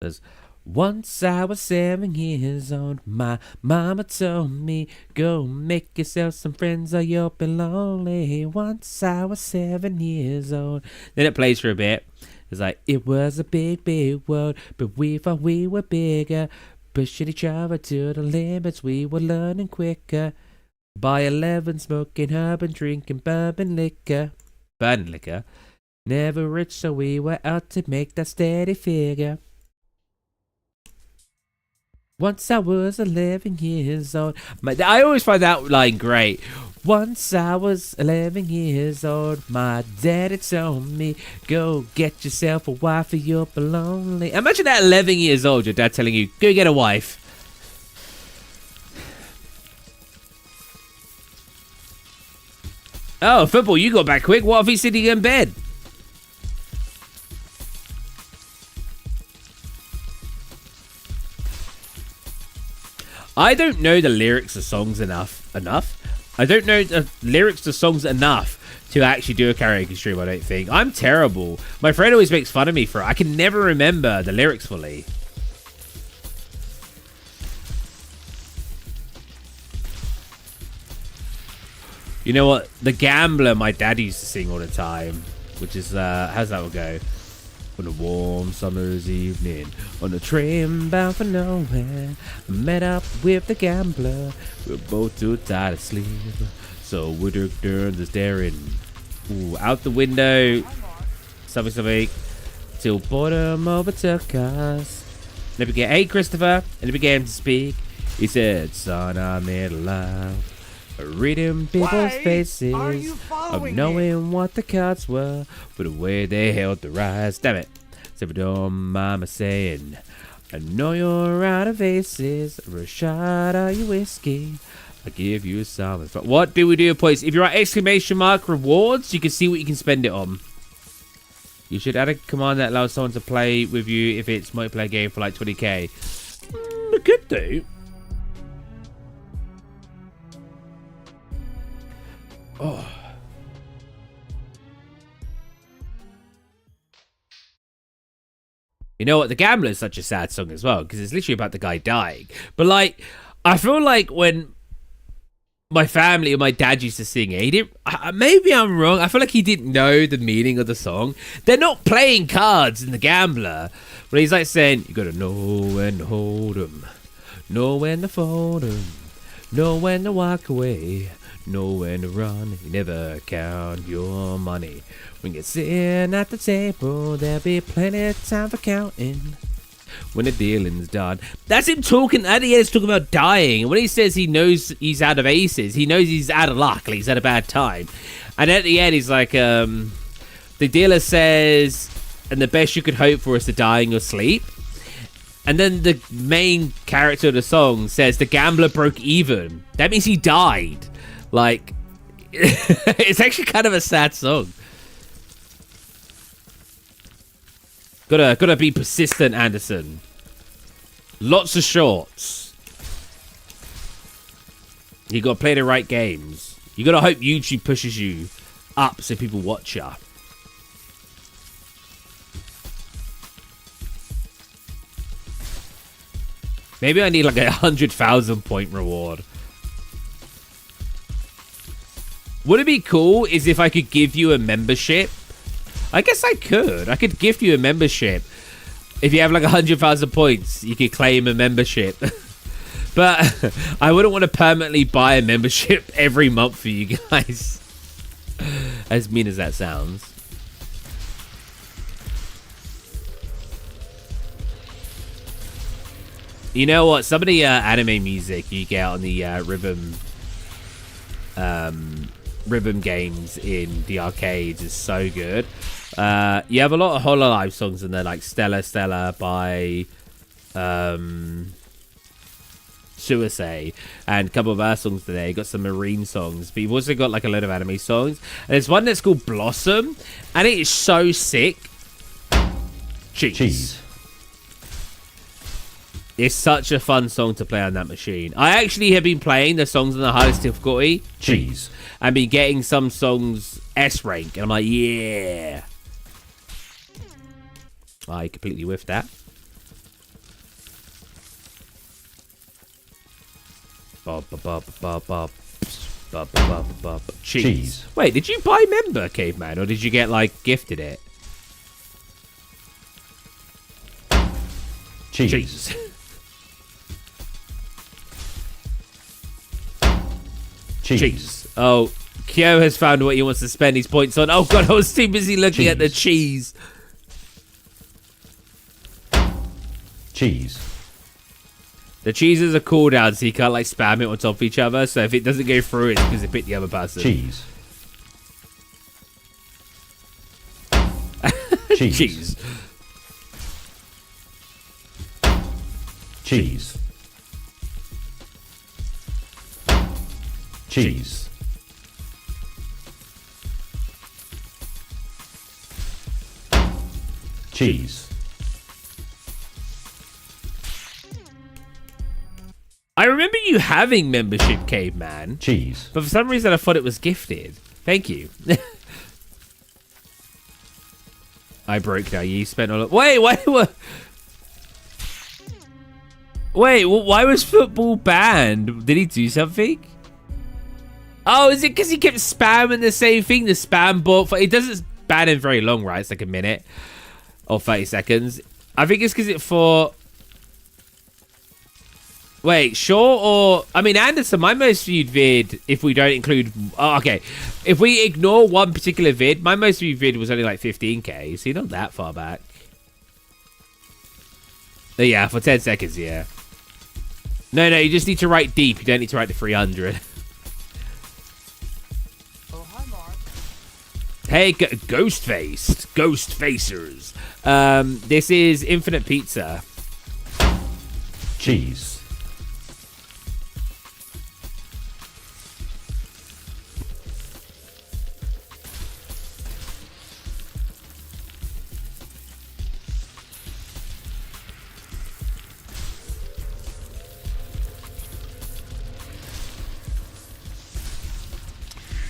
Says, once I was 7 years old, my mama told me, go make yourself some friends or you'll be lonely. Once I was 7 years old. Then it plays for a bit. It's like, it was a big, big world, but we thought we were bigger. Pushing each other to the limits, we were learning quicker. By 11, smoking herb and drinking bourbon liquor. Burning liquor. Never rich, so we were out to make that steady figure. Once I was 11 years old. I always find that line great. Once I was 11 years old, my daddy told me, go get yourself a wife or you'll be lonely. Imagine that 11 years old, your dad telling you, go get a wife. Oh, football, you got back quick. What if he's sitting in bed? I don't know the lyrics of songs enough. I don't know the lyrics to songs enough to actually do a karaoke stream, I don't think. I'm terrible. My friend always makes fun of me for it. I can never remember the lyrics fully. You know what? The Gambler, my dad used to sing all the time. Which is, how's that one go? On a warm summer's evening, on a train bound for nowhere, I met up with the gambler. We're both too tired to sleep, so we took turns of staring. Ooh, out the window, something, till boredom overtook us. And it began, hey Christopher, and he began to speak. He said, son, I'm in love. Reading people's faces, of knowing what the cards were, for the way they held their eyes. Damn it. So if you don't mind me saying, I know you're out of aces, for a shot of your whiskey, I'll give you some. What do we do, please? If you're at exclamation mark rewards, you can see what you can spend it on. You should add a command that allows someone to play with you if it's multiplayer game for like 20k. I could do. Oh. You know what? The Gambler is such a sad song as well, because it's literally about the guy dying. But like, I feel like when my family or my dad used to sing it, he didn't, maybe I'm wrong, I feel like he didn't know the meaning of the song. They're not playing cards in the Gambler, but he's like saying, you gotta know when to hold 'em, know when to fold 'em, know when to walk away, know when to run. You never count your money. When you're sitting at the table, there'll be plenty of time for counting when the dealing's done. That's him talking. At the end, he's talking about dying. And when he says he knows he's out of aces, he knows he's out of luck. Like he's had a bad time. And at the end, he's like, the dealer says, and the best you could hope for is to die in your sleep. And then the main character of the song says the gambler broke even. That means he died. Like, it's actually kind of a sad song. Gotta be persistent, Anderson. Lots of shorts. You gotta play the right games. You gotta hope YouTube pushes you up so people watch you. Maybe I need like 100,000 point reward. Would it be cool is if I could give you a membership? I guess I could. I could gift you a membership. If you have like 100,000 points, you could claim a membership. But I wouldn't want to permanently buy a membership every month for you guys. As mean as that sounds. You know what? Some of the anime music you get on the rhythm games in the arcades is so good. You have a lot of Hololive songs in there, like Stella Stella by Suicide, and a couple of our songs today. You got some marine songs, but you've also got like a load of anime songs. And there's one that's called Blossom, and it is so sick. Cheese. It's such a fun song to play on that machine. I actually have been playing the songs on the highest difficulty. Cheese. And been getting some songs S rank. And I'm like, yeah. I completely whiffed that. Cheese. Wait, did you buy member, Caveman? Or did you get, like, gifted it? Cheese. Cheese. Oh, Kyo has found what he wants to spend his points on. Oh god, I was too busy looking at the cheese. Cheese. The cheeses are cooldown, so you can't like spam it on top of each other. So if it doesn't go through, it's because it bit the other person. Cheese. Cheese. Cheese. Cheese. Cheese. I remember you having membership, Caveman. Cheese. But for some reason, I thought it was gifted. Thank you. I broke now. You spent all of... Wait, what? Wait, why was football banned? Did he do something? Oh, is it because he kept spamming the same thing? The spam bot. It doesn't ban him very long, right? It's like a minute or 30 seconds. I think it's because it for... Wait, sure or... I mean, Anderson, my most viewed vid, if we don't include... Oh, okay. If we ignore one particular vid, my most viewed vid was only like 15k. So you're not that far back. But yeah, for 10 seconds, yeah. No, you just need to write deep. You don't need to write the 300. Oh, hi, Mark. Hey, Ghostfaced. Ghostfacers. This is Infinite Pizza. Cheese.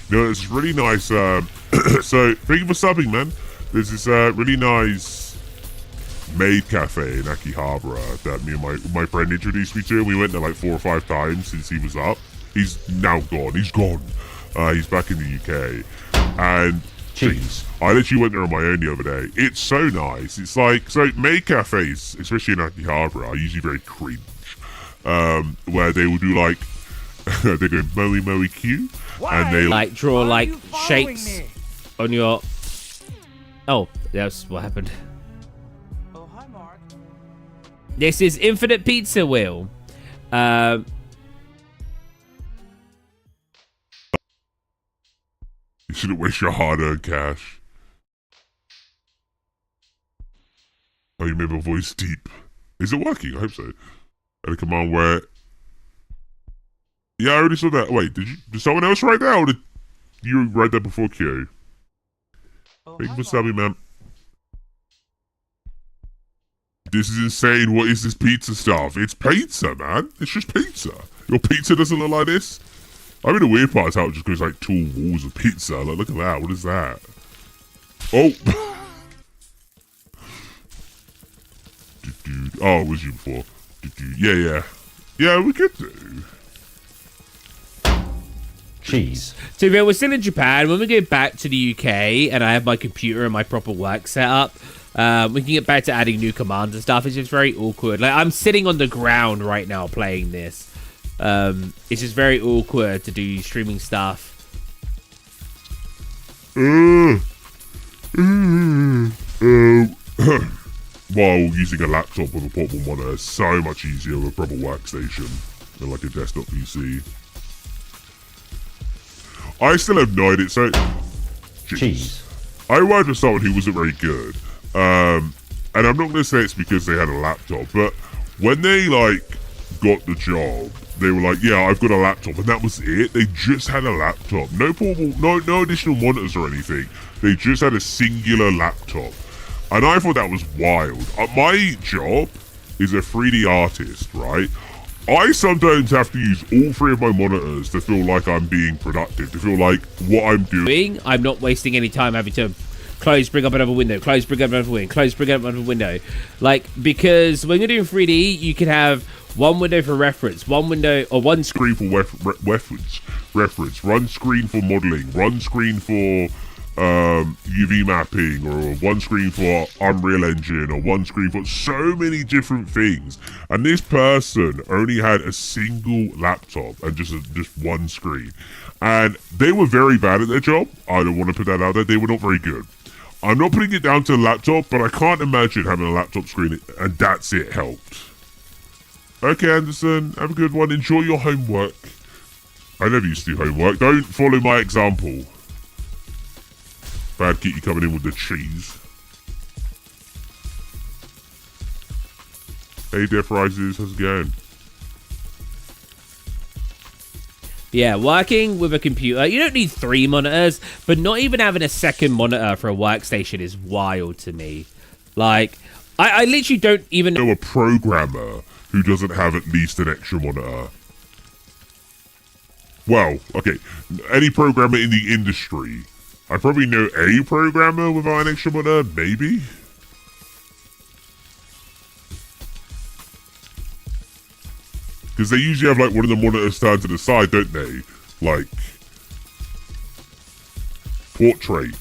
No, it's really nice. So, thank you for subbing, man. There's this really nice Maid cafe in Akihabara that me and my friend introduced me to. We went there like 4 or 5 times since he was up. He's now gone. He's gone. He's back in the UK. And Cheese. I literally went there on my own the other day. It's so nice. It's like, so Maid cafes, especially in Akihabara, are usually very cringe. Where they will do like, they go moe Q. And they like draw Why are like you following shapes me? on your... Oh, that's what happened. Oh, hi, Mark. This is Infinite Pizza Wheel. You shouldn't waste your hard-earned cash. Oh, you made my voice deep. Is it working? I hope so. And a command where... Yeah, I already saw that. Wait, did someone else write that, or did you write that before Q? Oh, Thank hi, you for Mark. subbing, man. This is insane. What is this pizza stuff? It's pizza, man. It's just pizza. Your pizza doesn't look like this? I mean, the weird part is how it just goes like 2 walls of pizza. Like, look at that. What is that? Oh. Oh, it was you before. Yeah, we could do. Cheese. So we're still in Japan. When we go back to the UK and I have my computer and my proper work set up, we can get back to adding new commands and stuff. It's just very awkward. Like, I'm sitting on the ground right now playing this. It's just very awkward to do streaming stuff. While using a laptop with a portable monitor is so much easier with a proper workstation than like a desktop PC. I still have no idea. So, Cheese. I worked with someone who wasn't very good. And I'm not going to say it's because they had a laptop, but when they like got the job, they were like, yeah, I've got a laptop, and that was it. They just had a laptop. No portable, no additional monitors or anything. They just had a singular laptop. And I thought that was wild. My job is a 3D artist, right? I sometimes have to use all three of my monitors to feel like I'm being productive, to feel like what I'm doing. I'm not wasting any time having to close, bring up another window, close, bring up another window, close, bring up another window. Like, because when you're doing 3D, you can have one window for reference, one window or one screen for reference, run screen for modeling, run screen for UV mapping, or one screen for Unreal Engine, or one screen for so many different things. And this person only had a single laptop and just one screen. And they were very bad at their job. I don't want to put that out there. They were not very good. I'm not putting it down to the laptop, but I can't imagine having a laptop screen and that's it helped. Okay, Anderson, have a good one. Enjoy your homework. I never used to do homework. Don't follow my example. Bad Kitty coming in with the cheese. Hey, Death Rises, how's it going? Yeah, working with a computer, you don't need 3 monitors, but not even having a second monitor for a workstation is wild to me. Like, I literally don't even know a programmer who doesn't have at least an extra monitor. Well, okay, any programmer in the industry. I probably know a programmer without an extra monitor, maybe? Because they usually have like one of the monitors stand to the side, don't they? Like, portrait.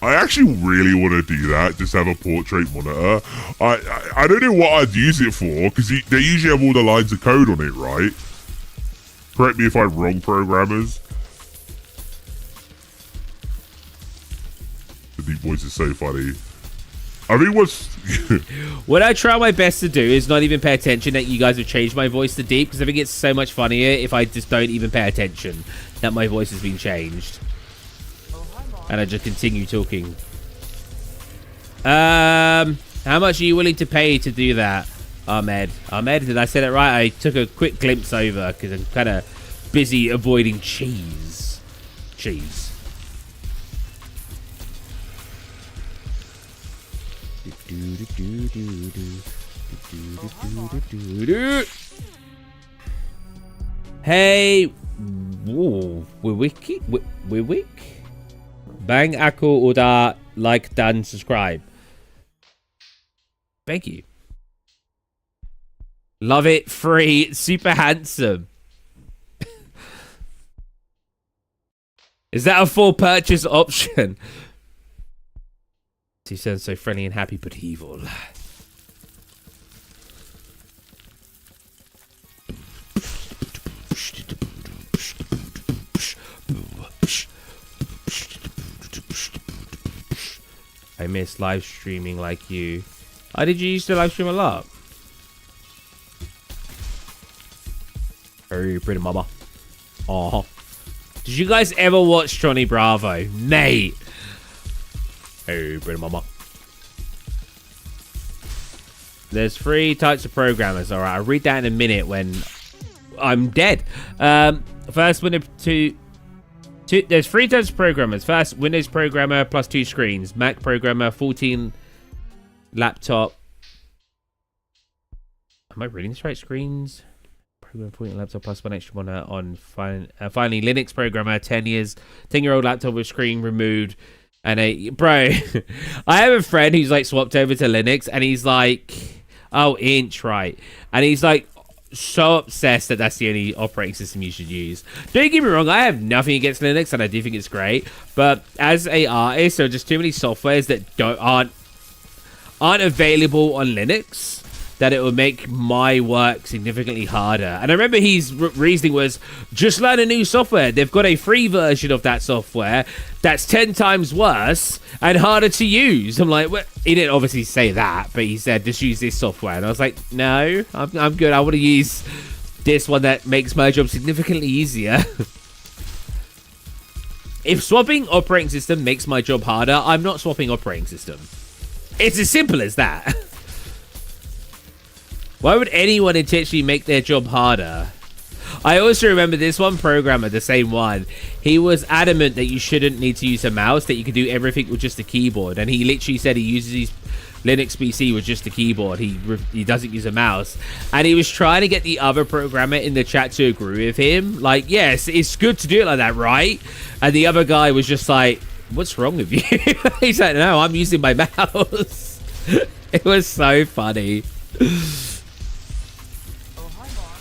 I actually really want to do that, just have a portrait monitor. I don't know what I'd use it for, because they usually have all the lines of code on it, right? Correct me if I'm wrong, programmers. The deep voice is so funny. I mean, what I try my best to do is not even pay attention that you guys have changed my voice to deep, because I think it's so much funnier if I just don't even pay attention that my voice has been changed. And I just continue talking. How much are you willing to pay to do that, Ahmed? Ahmed, did I say that right? I took a quick glimpse over because I'm kind of busy avoiding cheese. Cheese. Hey, Wiwik? Bang ako uda, like, dan, subscribe. Thank you. Love it, free, super handsome. Is that a full purchase option? He sounds so friendly and happy, but evil. I miss live streaming like you. Oh, did you used to live stream a lot? Hey, pretty mama. Oh. Did you guys ever watch Johnny Bravo? Mate. Hey, pretty mama. There's 3 types of programmers. All right, I'll read that in a minute when I'm dead. First, Windows 2. There's 3 types of programmers. First, Windows programmer plus 2 screens. Mac programmer, 14 laptop. Am I reading this right? Screens. Program 14 laptop plus 1 extra monitor on. Finally, Linux programmer, 10-year-old laptop with screen removed. And bro, I have a friend who's like swapped over to Linux, and he's like, Oh, Inch, right. And he's like so obsessed that that's the only operating system you should use. Don't get me wrong, I have nothing against Linux and I do think it's great, but as a artist, there are just too many softwares that aren't available on Linux that it will make my work significantly harder. And I remember his reasoning was, just learn a new software. They've got a free version of that software that's 10 times worse and harder to use. I'm like, well, he didn't obviously say that, but he said, just use this software. And I was like, no, I'm good. I want to use this one that makes my job significantly easier. If swapping operating system makes my job harder, I'm not swapping operating system. It's as simple as that. Why would anyone intentionally make their job harder? I also remember this one programmer, the same one. He was adamant that you shouldn't need to use a mouse, that you could do everything with just a keyboard. And he literally said he uses his Linux PC with just a keyboard. He doesn't use a mouse. And he was trying to get the other programmer in the chat to agree with him. Like, yes, it's good to do it like that, right? And the other guy was just like, what's wrong with you? He's like, no, I'm using my mouse. It was so funny. Oh, hi, Mark.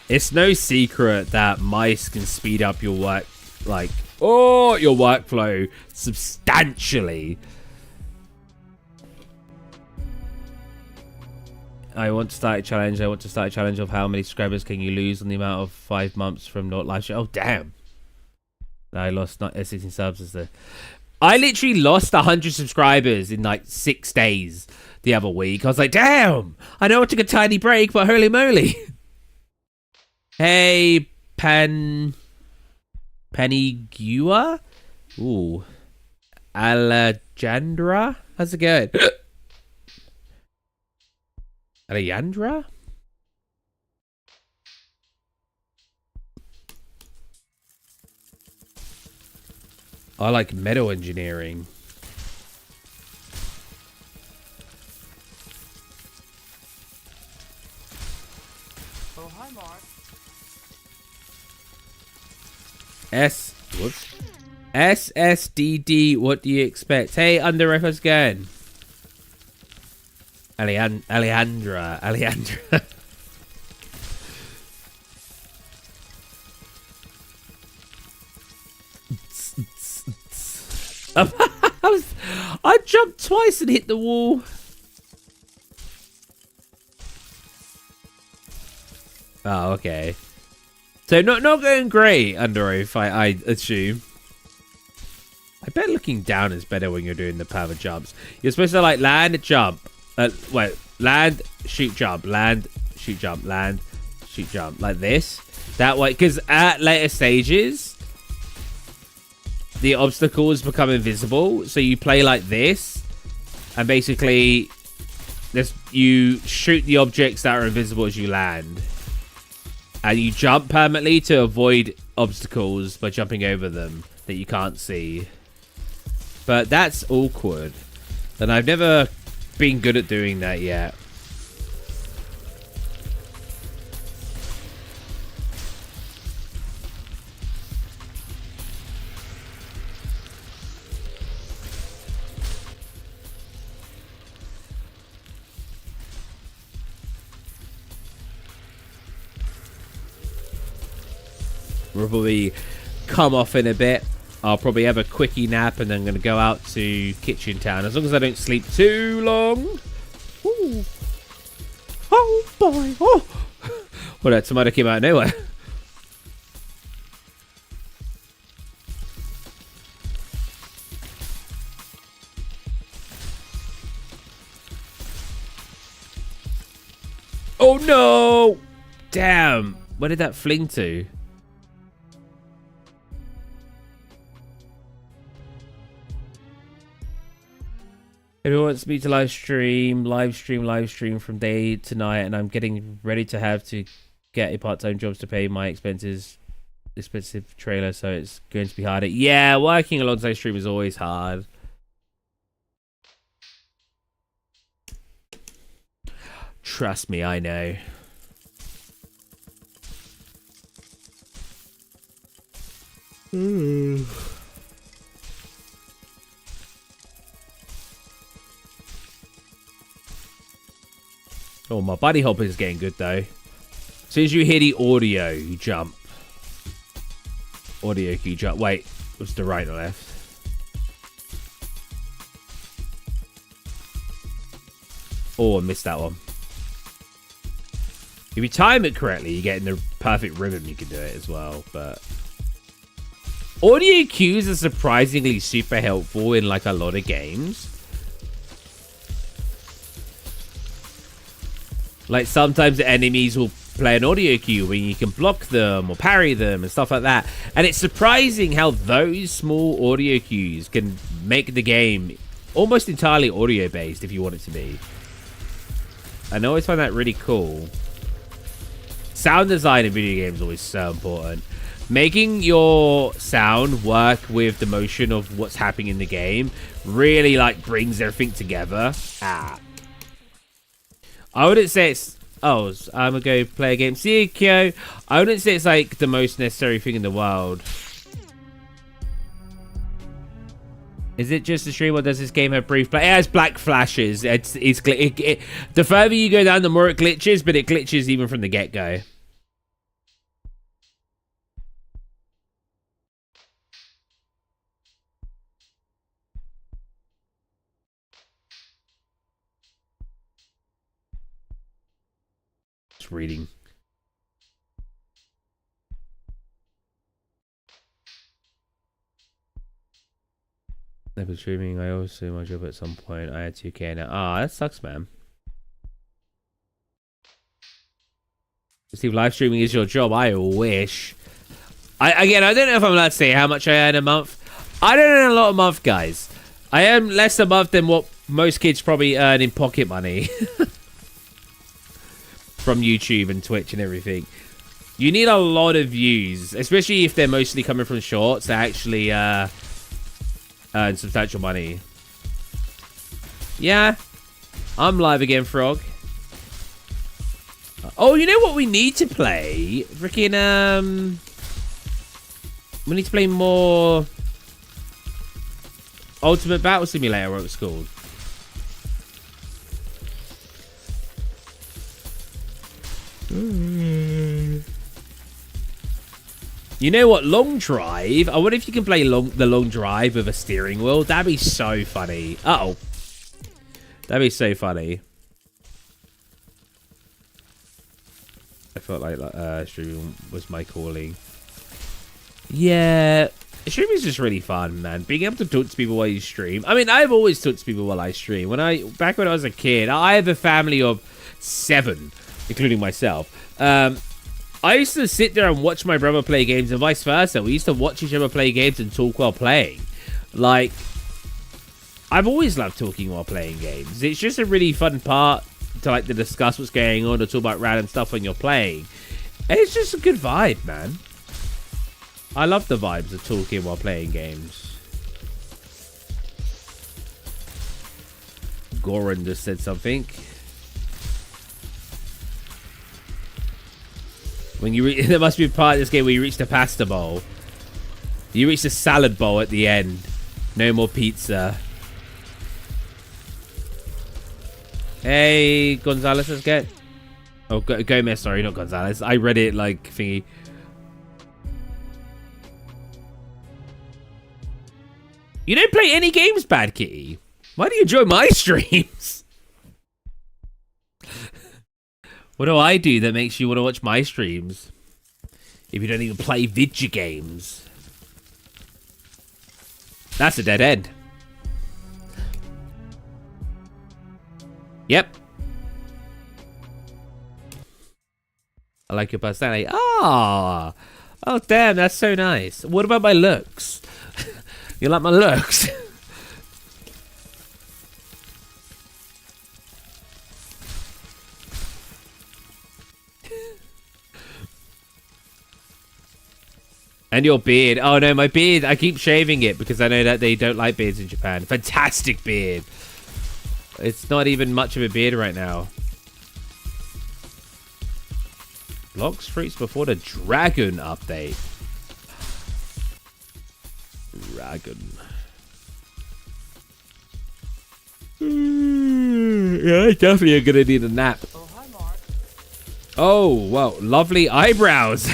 It's no secret that mice can speed up your work, like, your workflow substantially. I want to start a challenge. I want to start a challenge of how many subscribers can you lose on the amount of 5 months from not live show. Oh, damn. I lost not 16 subs as the... I literally lost 100 subscribers in like 6 days the other week. I was like, damn. I know I took a tiny break, but holy moly. Hey, Penny Gua? Ooh. Alejandra? How's it going? Alejandra? I like metal engineering. Oh, hi, Mark. Whoops. SSDD, what do you expect? Hey, Under, how's it going? Alejandra. I jumped twice and hit the wall. Oh, okay. So not going great under oath, I assume. I bet looking down is better when you're doing the power jumps. You're supposed to like land, jump. Land, shoot, jump, land, shoot, jump, land, shoot, jump, like this. That way, because at later stages, the obstacles become invisible. So you play like this, and basically, you shoot the objects that are invisible as you land. And you jump permanently to avoid obstacles by jumping over them that you can't see. But that's awkward. And I've never been good at doing that yet. We'll probably come off in a bit. I'll probably have a quickie nap and then I'm going to go out to Kitchen Town. As long as I don't sleep too long. Ooh. Oh, boy. Oh. Well, that tomato came out of nowhere. Oh, no. Damn. Where did that fling to? Everyone wants me to live stream from day to night, and I'm getting ready to have to get a part-time job to pay my expensive trailer, so it's going to be harder. Yeah, working alongside stream is always hard. Trust me, I know. Oh, my buddy hopper is getting good though. As soon as you hear the audio, you jump. Audio key jump. Wait, was the right or left? Oh, I missed that one. If you time it correctly, you get in the perfect rhythm, you can do it as well. But audio cues are surprisingly super helpful in like a lot of games. Like sometimes the enemies will play an audio cue where you can block them or parry them and stuff like that. And it's surprising how those small audio cues can make the game almost entirely audio based if you want it to be. And I always find that really cool. Sound design in video games is always so important. Making your sound work with the motion of what's happening in the game really like brings everything together. I wouldn't say it's... Oh, I'm going to go play a game. See you, Kyo. I wouldn't say it's like the most necessary thing in the world. Is it just a stream or does this game have brief play? It has black flashes. The further you go down, the more it glitches, but it glitches even from the get-go. Just reading. Never streaming. I always do my job at some point. I had 2K now. Ah, that sucks, man. Steve, live streaming is your job. I wish. Again, I don't know if I'm allowed to say how much I earn a month. I don't earn a lot a month, guys. I earn less a month than what most kids probably earn in pocket money. From YouTube and Twitch and everything. You need a lot of views, especially if they're mostly coming from shorts that actually earn substantial money. Yeah, I'm live again, Frog. Oh, you know what we need to play? Freaking, we need to play more Ultimate Battle Simulator, what it's called. You know what? Long Drive. I wonder if you can play the long drive with a steering wheel. That'd be so funny. Uh-oh. That'd be so funny. I felt like streaming was my calling. Yeah. Streaming is just really fun, man. Being able to talk to people while you stream. I mean, I've always talked to people while I stream. Back when I was a kid, I have a family of 7, including myself. I used to sit there and watch my brother play games and vice versa. We used to watch each other play games and talk while playing. Like, I've always loved talking while playing games. It's just a really fun part to discuss what's going on or talk about random stuff when you're playing. And it's just a good vibe, man. I love the vibes of talking while playing games. Goran just said something. When you there must be a part of this game where you reach the pasta bowl. You reach the salad bowl at the end. No more pizza. Hey, Gonzalez, let's get. Oh, Gomez, sorry, not Gonzalez. I read it like thingy. You don't play any games, Bad Kitty. Why do you enjoy my streams? What do I do that makes you want to watch my streams? If you don't even play video games. That's a dead end. Yep. I like your personality. Ah! Oh, damn, that's so nice. What about my looks? You like my looks? And your beard. Oh no, my beard. I keep shaving it because I know that they don't like beards in Japan. Fantastic beard. It's not even much of a beard right now. Blocks fruits before the dragon update. Dragon. Yeah, I definitely are gonna need a nap. Oh, hi, Mark. Oh, well, lovely eyebrows.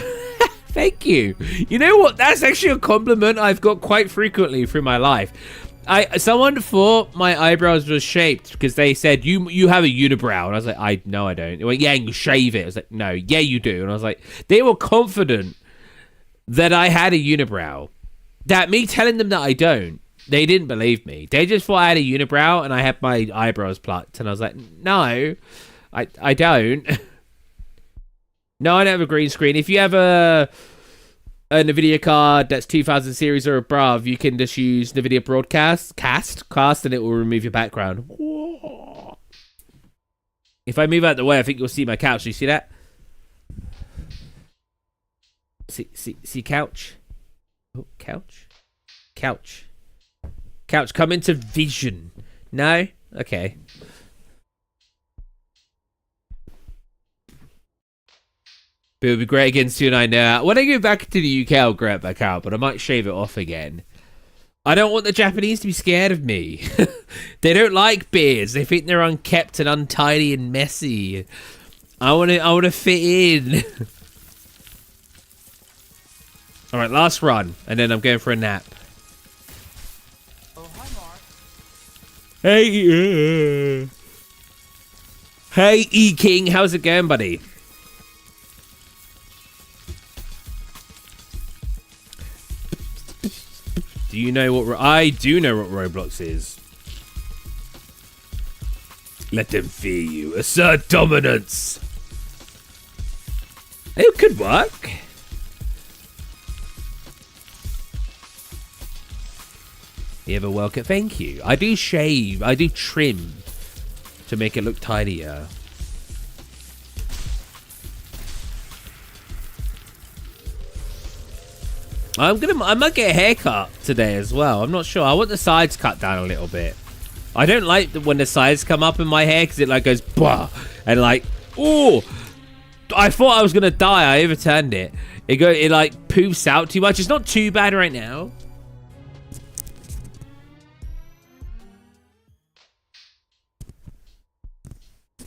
Thank you. You know what? That's actually a compliment I've got quite frequently through my life. Someone thought my eyebrows were shaped because they said you have a unibrow, and I was like, no, I don't. They went, yeah, and you shave it. I was like, no, yeah, you do. And I was like, they were confident that I had a unibrow. That me telling them that I don't, they didn't believe me. They just thought I had a unibrow and I had my eyebrows plucked, and I was like, no, I don't. No, I don't have a green screen. If you have a NVIDIA card that's 2000 series or above, you can just use NVIDIA Broadcast, and it will remove your background. Whoa. If I move out the way, I think you'll see my couch. Do you see that? See couch? Oh, couch? Couch, come into vision. No? Okay. But it would be great against you and I now. When I go back to the UK, I'll grow it back out, but I might shave it off again. I don't want the Japanese to be scared of me. They don't like beards. They think they're unkept and untidy and messy. I want to fit in. All right, last run, and then I'm going for a nap. Oh, hi, Mark. Hey, E King, how's it going, buddy? Do you know what... I do know what Roblox is. Let them fear you. Assert dominance. It could work. You ever welcome? Thank you. I do shave. I do trim to make it look tidier. I might get a haircut today as well. I'm not sure. I want the sides cut down a little bit. I don't like when the sides come up in my hair because it like goes bah and like, oh, I thought I was gonna die. I overturned it. It like poofs out too much. It's not too bad right now.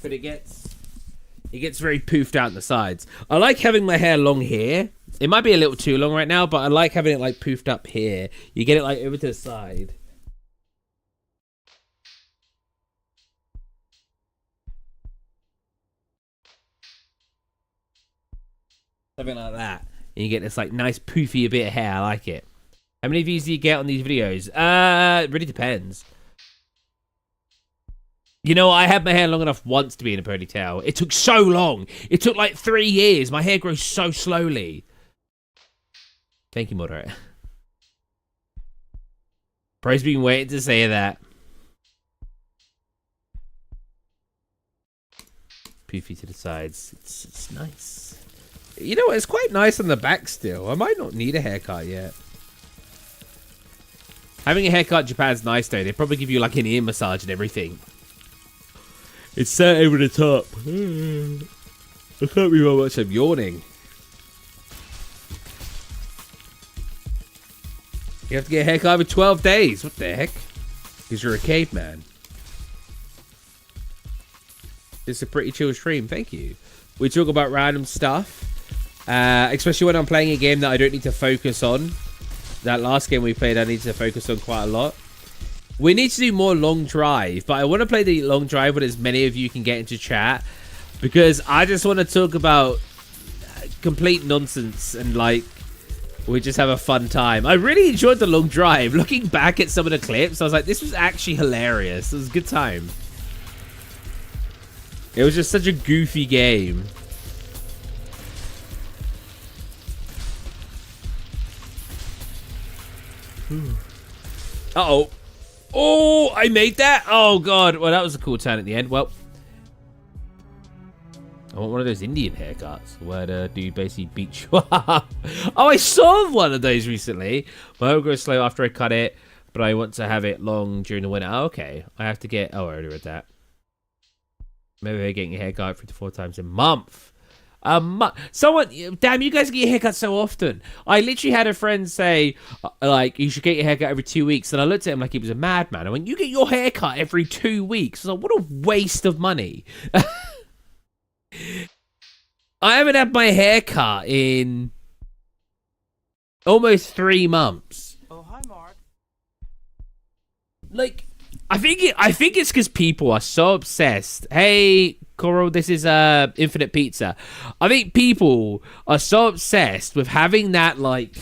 But it gets very poofed out in the sides. I like having my hair long here. It might be a little too long right now, but I like having it like poofed up here. You get it like over to the side. Something like that. And you get this like nice poofy bit of hair. I like it. How many views do you get on these videos? It really depends. You know, I had my hair long enough once to be in a ponytail. It took so long. It took like 3 years. My hair grows so slowly. Thank you, moderator. Bro's been waiting to say that. Poofy to the sides. It's nice. You know what? It's quite nice on the back still. I might not need a haircut yet. Having a haircut in Japan's nice though. They probably give you like an ear massage and everything. It's set over the top. I can't believe how much I'm yawning. You have to get a haircut every 12 days. What the heck? Because you're a caveman. It's a pretty chill stream. Thank you. We talk about random stuff. Especially when I'm playing a game that I don't need to focus on. That last game we played, I need to focus on quite a lot. We need to do more long drive, but I want to play the long drive when as many of you can get into chat, because I just want to talk about complete nonsense and like we just have a fun time. I really enjoyed the long drive. Looking back at some of the clips, I was like, this was actually hilarious. It was a good time. It was just such a goofy game. Uh-oh. Oh, I made that? Oh, God. Well, that was a cool turn at the end. Well, I want one of those Indian haircuts where the dude basically beats you up. Oh, I saw one of those recently. My hair goes slow after I cut it, but I want to have it long during the winter. Oh, okay. I have to get... Oh, I already read that. Maybe they're getting a haircut 3 to 4 times a month. Someone, damn, you guys get your haircut so often. I literally had a friend say, like, you should get your haircut every 2 weeks. And I looked at him like he was a madman. I went, you get your haircut every 2 weeks. I was like, what a waste of money. I haven't had my haircut in almost 3 months. Oh, hi, Mark. Like, I think it's because people are so obsessed. Hey, Coral, this is Infinite Pizza. I think people are so obsessed with having that like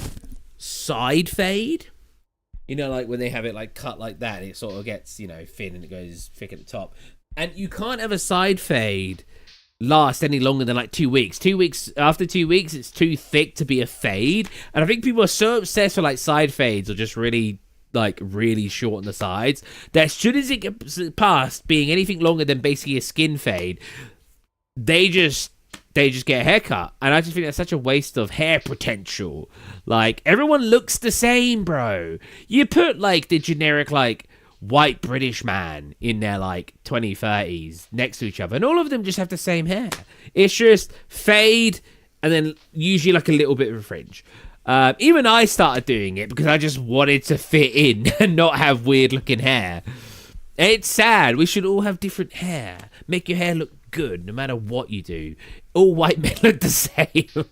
side fade. You know, like when they have it like cut like that, it sort of gets, you know, thin and it goes thick at the top. And you can't have a side fade last any longer than like 2 weeks. 2 weeks, after 2 weeks, it's too thick to be a fade. And I think people are so obsessed with like side fades or just really short on the sides that as soon as it gets past being anything longer than basically a skin fade, they just get a haircut. And I just think that's such a waste of hair potential. Like, everyone looks the same, bro. You put like the generic like white British man in their like 2030s next to each other and all of them just have the same hair. It's just fade and then usually like a little bit of a fringe. Even I started doing it because I just wanted to fit in and not have weird looking hair. It's sad. We should all have different hair. Make your hair look good no matter what you do. All white men look the same.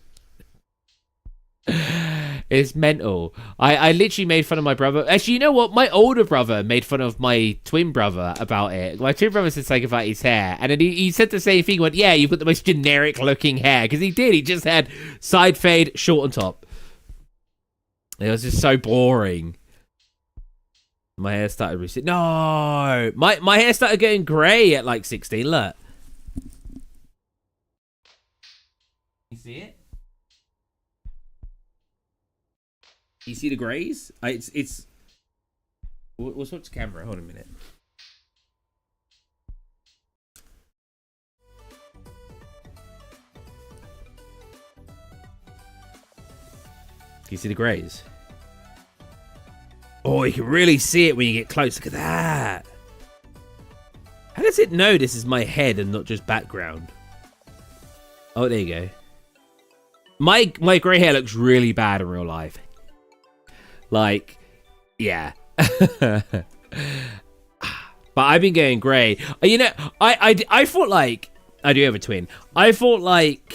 It's mental. I literally made fun of my brother. Actually, you know what? My older brother made fun of my twin brother about it. My twin brother said something about his hair. And then he said the same thing. He went, yeah, you've got the most generic looking hair. Because he did. He just had side fade, short on top. It was just so boring. My hair started receding. No! My hair started getting grey at like 16. Look. You see it? You see the greys? It's. We'll switch the camera. Hold on a minute. Can you see the greys? Oh, you can really see it when you get close. Look at that. How does it know this is my head and not just background? Oh, there you go. My grey hair looks really bad in real life. Like, yeah. But I've been going grey. You know, I thought like... I do have a twin. I thought like...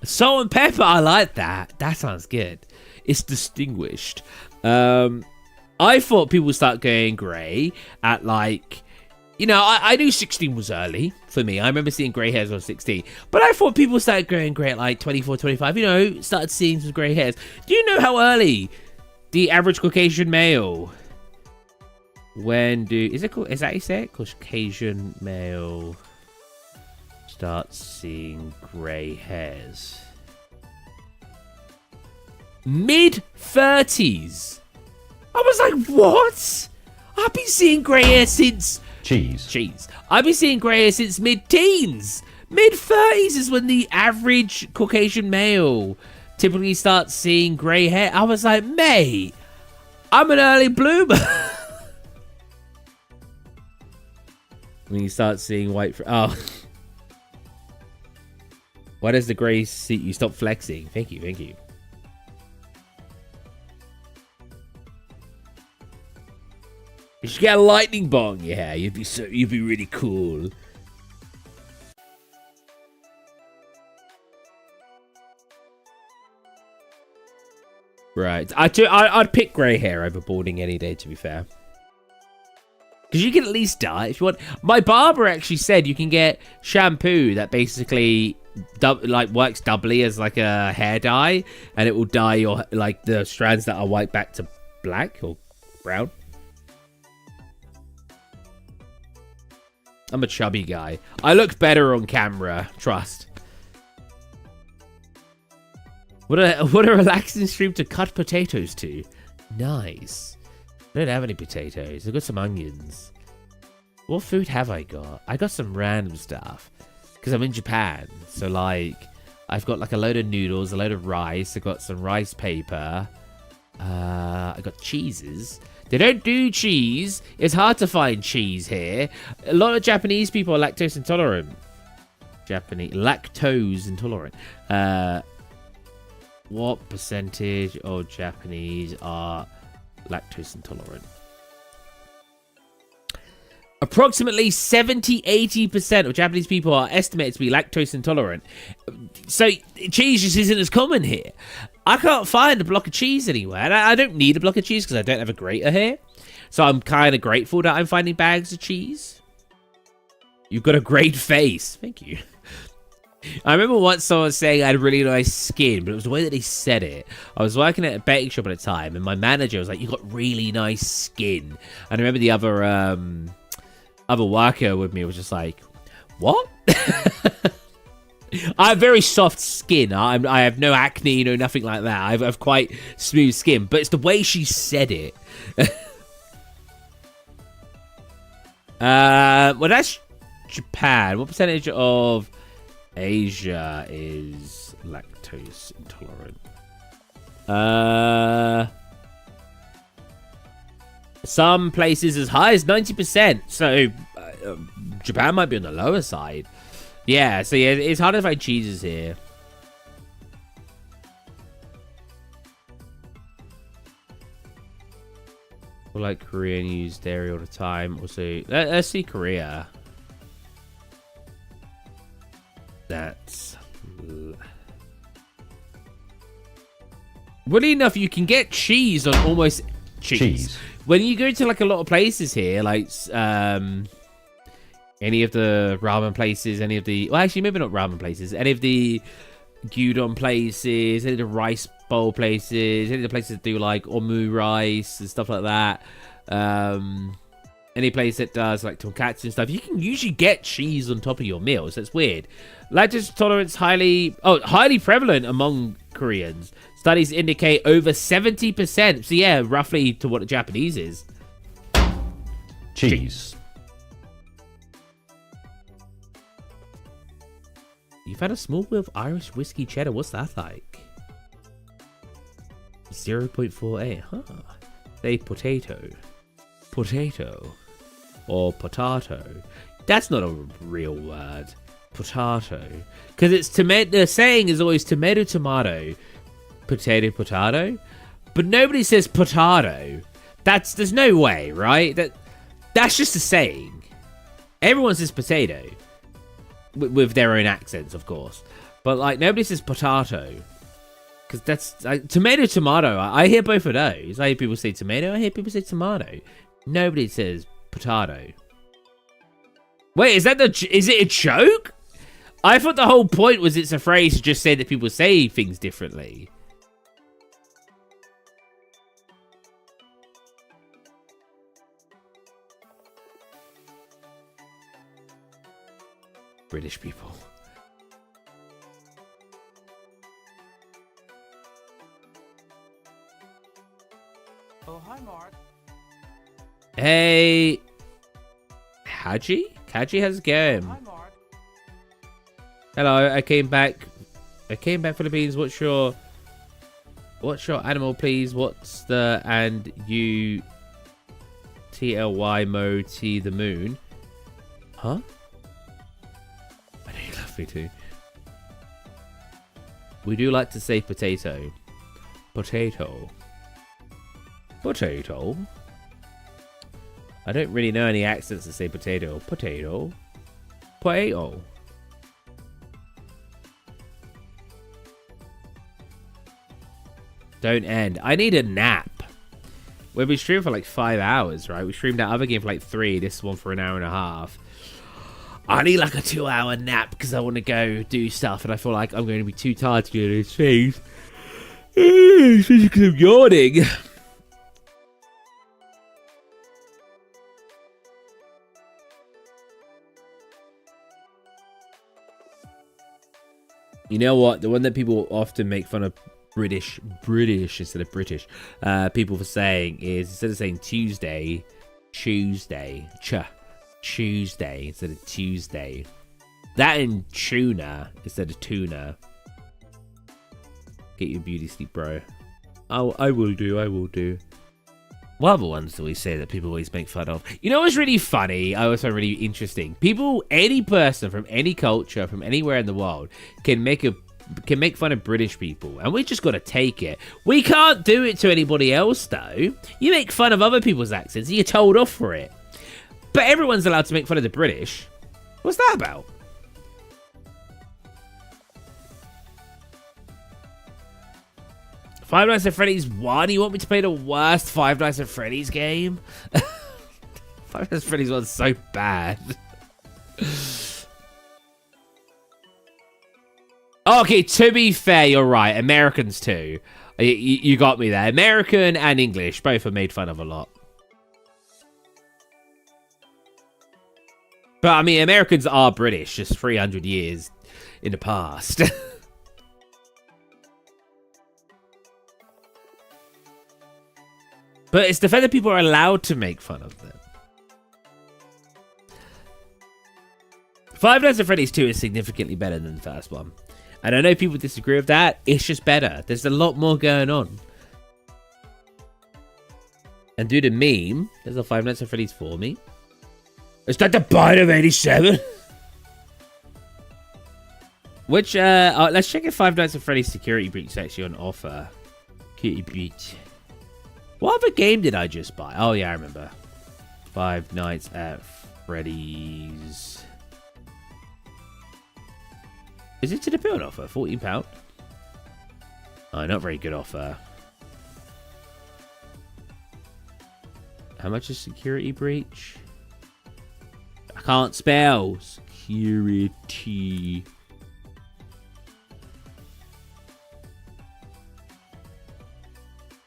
Salt and pepper, I like that. That sounds good. It's distinguished. I thought people would start going grey at like... You know, I knew 16 was early for me. I remember seeing grey hairs when I was 16. But I thought people started going grey at like 24, 25. You know, started seeing some grey hairs. Do you know how early the average Caucasian male... Is that how you say it? Caucasian male starts seeing grey hairs. Mid-30s. I was like, what? I've been seeing grey hair since... Cheese. I've been seeing grey hair since mid-teens. Mid-30s is when the average Caucasian male typically starts seeing grey hair. I was like, mate, I'm an early bloomer. When you start seeing white... Oh. Why does the grey suit you? Stop flexing. Thank you. You should get a lightning bong. Yeah, you'd be really cool. Right. I'd pick grey hair over balding any day, to be fair. Because you can at least dye if you want. My barber actually said you can get shampoo that basically works doubly as like a hair dye, and it will dye your like the strands that are white back to black or brown. I'm a chubby guy. I look better on camera. Trust. What a relaxing stream to cut potatoes to. Nice. I don't have any potatoes. I've got some onions. What food have I got? I got some random stuff. Because I'm in Japan. So, like, I've got, like, a load of noodles, a load of rice. I've got some rice paper. I got cheeses. They don't do cheese. It's hard to find cheese here. A lot of Japanese people are lactose intolerant. Japanese lactose intolerant. What percentage of Japanese are lactose intolerant? Approximately 70-80% of Japanese people are estimated to be lactose intolerant. So cheese just isn't as common here. I can't find a block of cheese anywhere. And I don't need a block of cheese because I don't have a grater here. So I'm kind of grateful that I'm finding bags of cheese. You've got a great face. Thank you. I remember once someone saying I had really nice skin, but it was the way that they said it. I was working at a baking shop at the time, and my manager was like, "You got really nice skin." And I remember the other worker with me was just like, "What?" I have very soft skin. I have no acne, no nothing like that. I have quite smooth skin, but it's the way she said it. Well, that's Japan. What percentage of Asia is lactose intolerant? Some places as high as 90%. So Japan might be on the lower side. Yeah, so yeah, it's hard to find cheeses here. Well, like Korean use dairy all the time. Also, let's see Korea. That's... Weirdly enough, you can get cheese on almost... Cheese. When you go to like a lot of places here, like any of the ramen places, any of the... Well, actually, maybe not ramen places. Any of the gyudon places, any of the rice bowl places, any of the places that do like omu rice and stuff like that. Any place that does like tonkatsu and stuff, you can usually get cheese on top of your meals. That's weird. Lactose tolerance highly prevalent among Koreans. Studies indicate over 70%. So yeah, roughly to what the Japanese is. Cheese. You've had a small bit of Irish whiskey cheddar. What's that like? 0.48. Huh. Say potato. Potato. Or potato. That's not a real word. Potato. Because it's tomato. The saying is always tomato, tomato. Potato, potato. But nobody says potato. There's no way, right? That's just a saying. Everyone says potato. With their own accents, of course. But like nobody says potato. Because that's like, tomato, tomato. I hear both of those. I hear people say tomato. I hear people say tomato. Nobody says potato. Wait, is it a joke? I thought the whole point was it's a phrase to just say that people say things differently. British people. Oh, hi, Mark. Hey, Haji? Kaji, how's it going? Hi, Mark. Hello, I came back, Philippines. What's your animal, please? What's the and you TLY Mo T the moon? Huh? I know you love me too. We do like to say potato. Potato. Potato. I don't really know any accents that say potato. Potato. Potato. Don't end. I need a nap. Well, we streamed for like 5 hours, right? We streamed that other game for like 3. This one for an hour and a half. I need like a 2-hour nap because I want to go do stuff, and I feel like I'm going to be too tired to do these things. Especially because I'm yawning. You know what? The one that people often make fun of British instead of British people for saying is, instead of saying Tuesday, Tuesday instead of Tuesday. That and tuna instead of tuna. Get your beauty sleep, bro. Oh, I will do. What other ones do we say that people always make fun of? You know what's really funny? I also really interesting. People, any person from any culture, from anywhere in the world, can make fun of British people, and we just got to take it. We can't do it to anybody else, though. You make fun of other people's accents, and you're told off for it. But everyone's allowed to make fun of the British. What's that about? Five Nights at Freddy's 1? You want me to play the worst Five Nights at Freddy's game? Five Nights at Freddy's 1's so bad. Okay, to be fair, you're right. Americans too. You got me there. American and English both are made fun of a lot. But, I mean, Americans are British, just 300 years in the past. But it's the fact that people are allowed to make fun of them. Five Nights at Freddy's 2 is significantly better than the first one. And I know people disagree with that. It's just better. There's a lot more going on. And do the meme. There's a Five Nights at Freddy's 4 meme. Is that the Bite of 87? Which, let's check if Five Nights at Freddy's Security Breach is actually on offer. Security Breach. What other game did I just buy? Oh, yeah, I remember. Five Nights at Freddy's. Is it to the build offer? £14? Oh, not very good offer. How much is Security Breach? I can't spell. Security.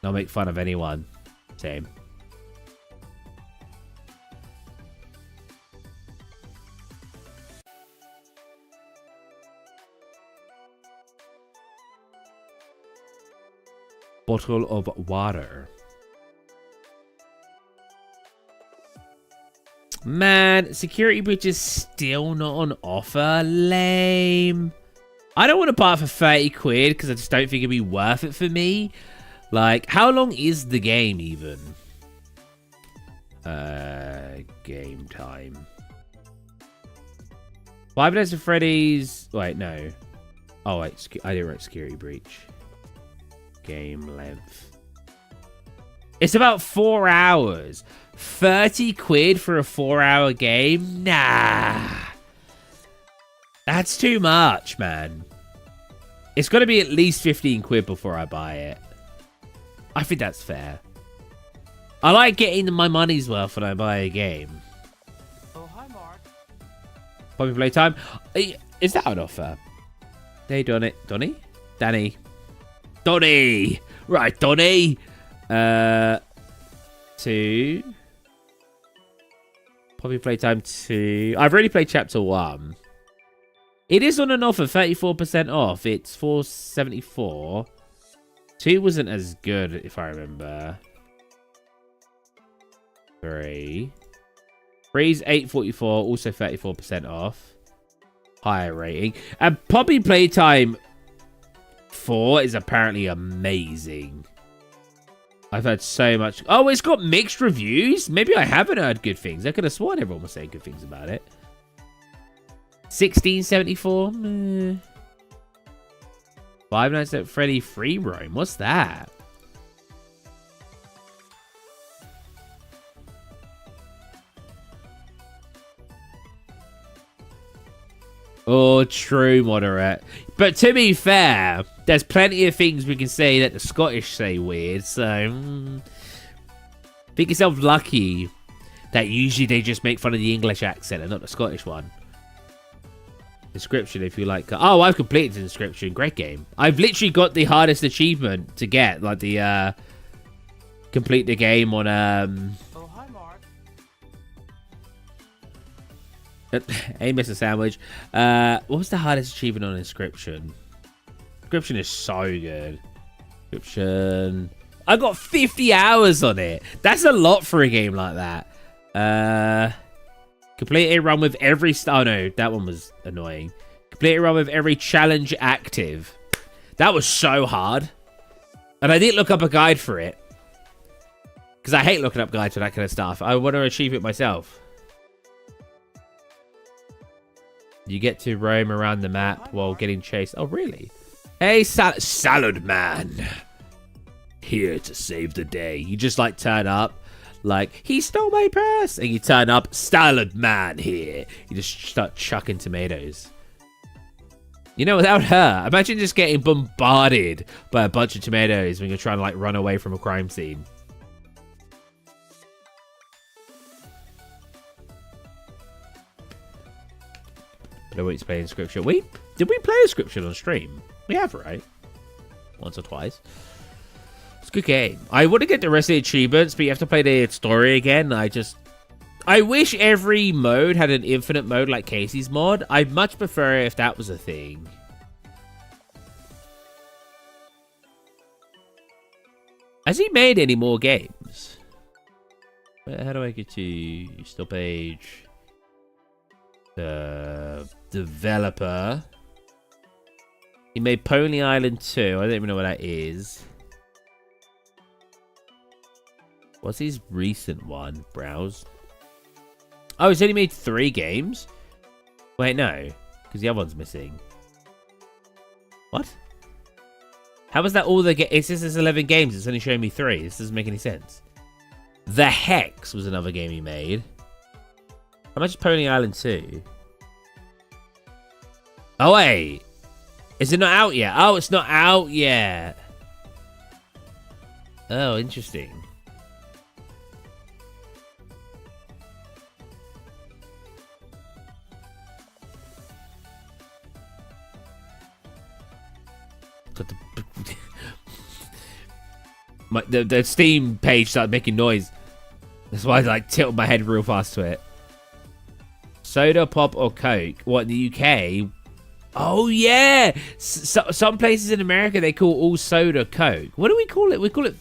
Not make fun of anyone. Same. Bottle of water. Man, Security Breach is still not on offer. Lame. I don't want to buy it for 30 quid because I just don't think it'd be worth it for me. Like, how long is the game even? Game time. Five Nights at Freddy's. Wait, no. Oh, wait. I didn't write Security Breach. Game length. It's about 4 hours. 30 quid for a 4-hour game? Nah. That's too much, man. It's got to be at least 15 quid before I buy it. I think that's fair. I like getting my money's worth when I buy a game. Oh, hi, Mark. Poppy Playtime. Is that an offer? Hey, Donny. Danny. Donny. Right, Donny. 2. Poppy Playtime 2. I've already played Chapter 1. It is on an offer, 34% off. It's $4.74. 2 wasn't as good, if I remember. 3. 3's $8.44, also 34% off. Higher rating. And Poppy Playtime 4 is apparently amazing. I've heard so much. Oh, it's got mixed reviews? Maybe I haven't heard good things. I could have sworn everyone was saying good things about it. $16.74? Five Nights at Freddy Free Roam. What's that? Oh, true, moderate. But to be fair, there's plenty of things we can say that the Scottish say weird, so... think yourself lucky that usually they just make fun of the English accent and not the Scottish one. Inscription, if you like. Oh, I've completed Inscription. Great game. I've literally got the hardest achievement to get, like the, complete the game on, Oh, hi, Mark. Hey, Mr. Sandwich. What was the hardest achievement on Inscription? Inscription is so good. Inscription. I got 50 hours on it. That's a lot for a game like that. Complete a run with every... Oh, no. That one was annoying. Complete a run with every challenge active. That was so hard. And I didn't look up a guide for it. Because I hate looking up guides for that kind of stuff. I want to achieve it myself. You get to roam around the map while getting chased. Oh, really? Hey, Salad Man. Here to save the day. You just, like, turn up. Like, he stole my purse. And you turn up, Salad Man here. You just start chucking tomatoes. You know, without her, imagine just getting bombarded by a bunch of tomatoes when you're trying to, like, run away from a crime scene. But I want you to play Inscription. Did we play Inscription on stream? We have, right? Once or twice. It's a good game. I want to get the rest of the achievements, but you have to play the story again. I wish every mode had an infinite mode like Casey's mod. I'd much prefer it if that was a thing. Has he made any more games? How do I get to still page? The developer. He made Pony Island 2. I don't even know what that is. What's his recent one? Browse. Oh, he's only made 3 games? Wait, no. Because the other one's missing. What? How was that all the games? It says there's 11 games. It's only showing me 3. This doesn't make any sense. The Hex was another game he made. How much is Pony Island 2? Oh, wait. Is it not out yet? Oh, it's not out yet. Oh, interesting. The Steam page started making noise. That's why I like tilted my head real fast to it. Soda, pop, or Coke? What, in the UK? Oh, yeah. Some places in America, they call all soda Coke. What do we call it? We call it...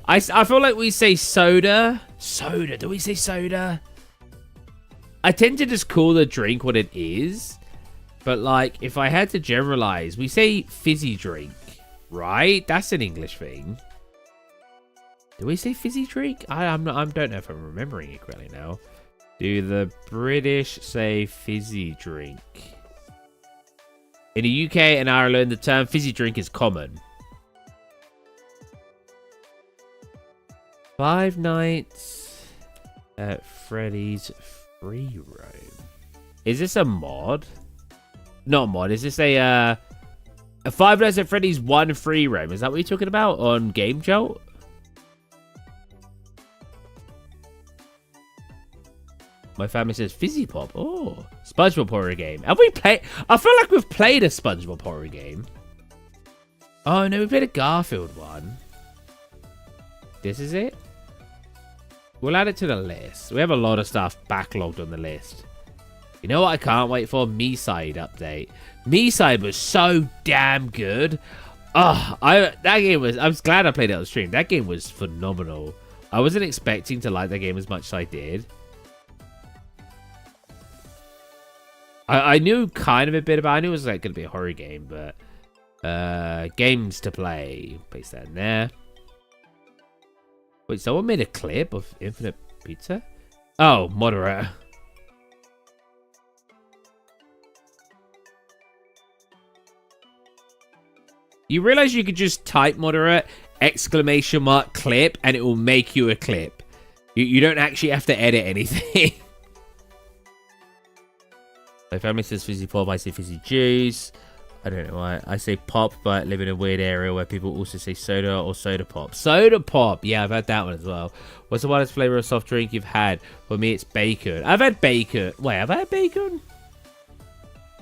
I feel like we say soda. Soda. Do we say soda? I tend to just call the drink what it is. But, like, if I had to generalize, we say fizzy drink, right? That's an English thing. Do we say fizzy drink? I don't know if I'm remembering it correctly now. Do the British say fizzy drink? In the UK and Ireland, the term fizzy drink is common. 5 Nights at Freddy's Free Roam. Is this a mod? Not a mod. Is this a 5 Nights at Freddy's 1 Free Roam? Is that what you're talking about on Game Jolt? My family says Fizzy Pop. Oh, SpongeBob horror game. Have we played? I feel like we've played a SpongeBob horror game. Oh no, we played a Garfield one. This is it. We'll add it to the list. We have a lot of stuff backlogged on the list. You know what I can't wait for? Me-Side update. Me-Side was so damn good. Oh, I was glad I played it on stream. That game was phenomenal. I wasn't expecting to like that game as much as I did. I knew kind of a bit about it. I knew it was like going to be a horror game, but games to play. Paste that in there. Wait, someone made a clip of Infinite Pizza? Oh, moderator. You realize you could just type moderate ! Clip and it will make you a clip. You don't actually have to edit anything. My family says fizzy pop, I say fizzy juice. I don't know why. I say pop, but live in a weird area where people also say soda or soda pop. Soda pop! Yeah, I've had that one as well. What's the widest flavor of soft drink you've had? For me, it's bacon. I've had bacon. Wait, have I had bacon?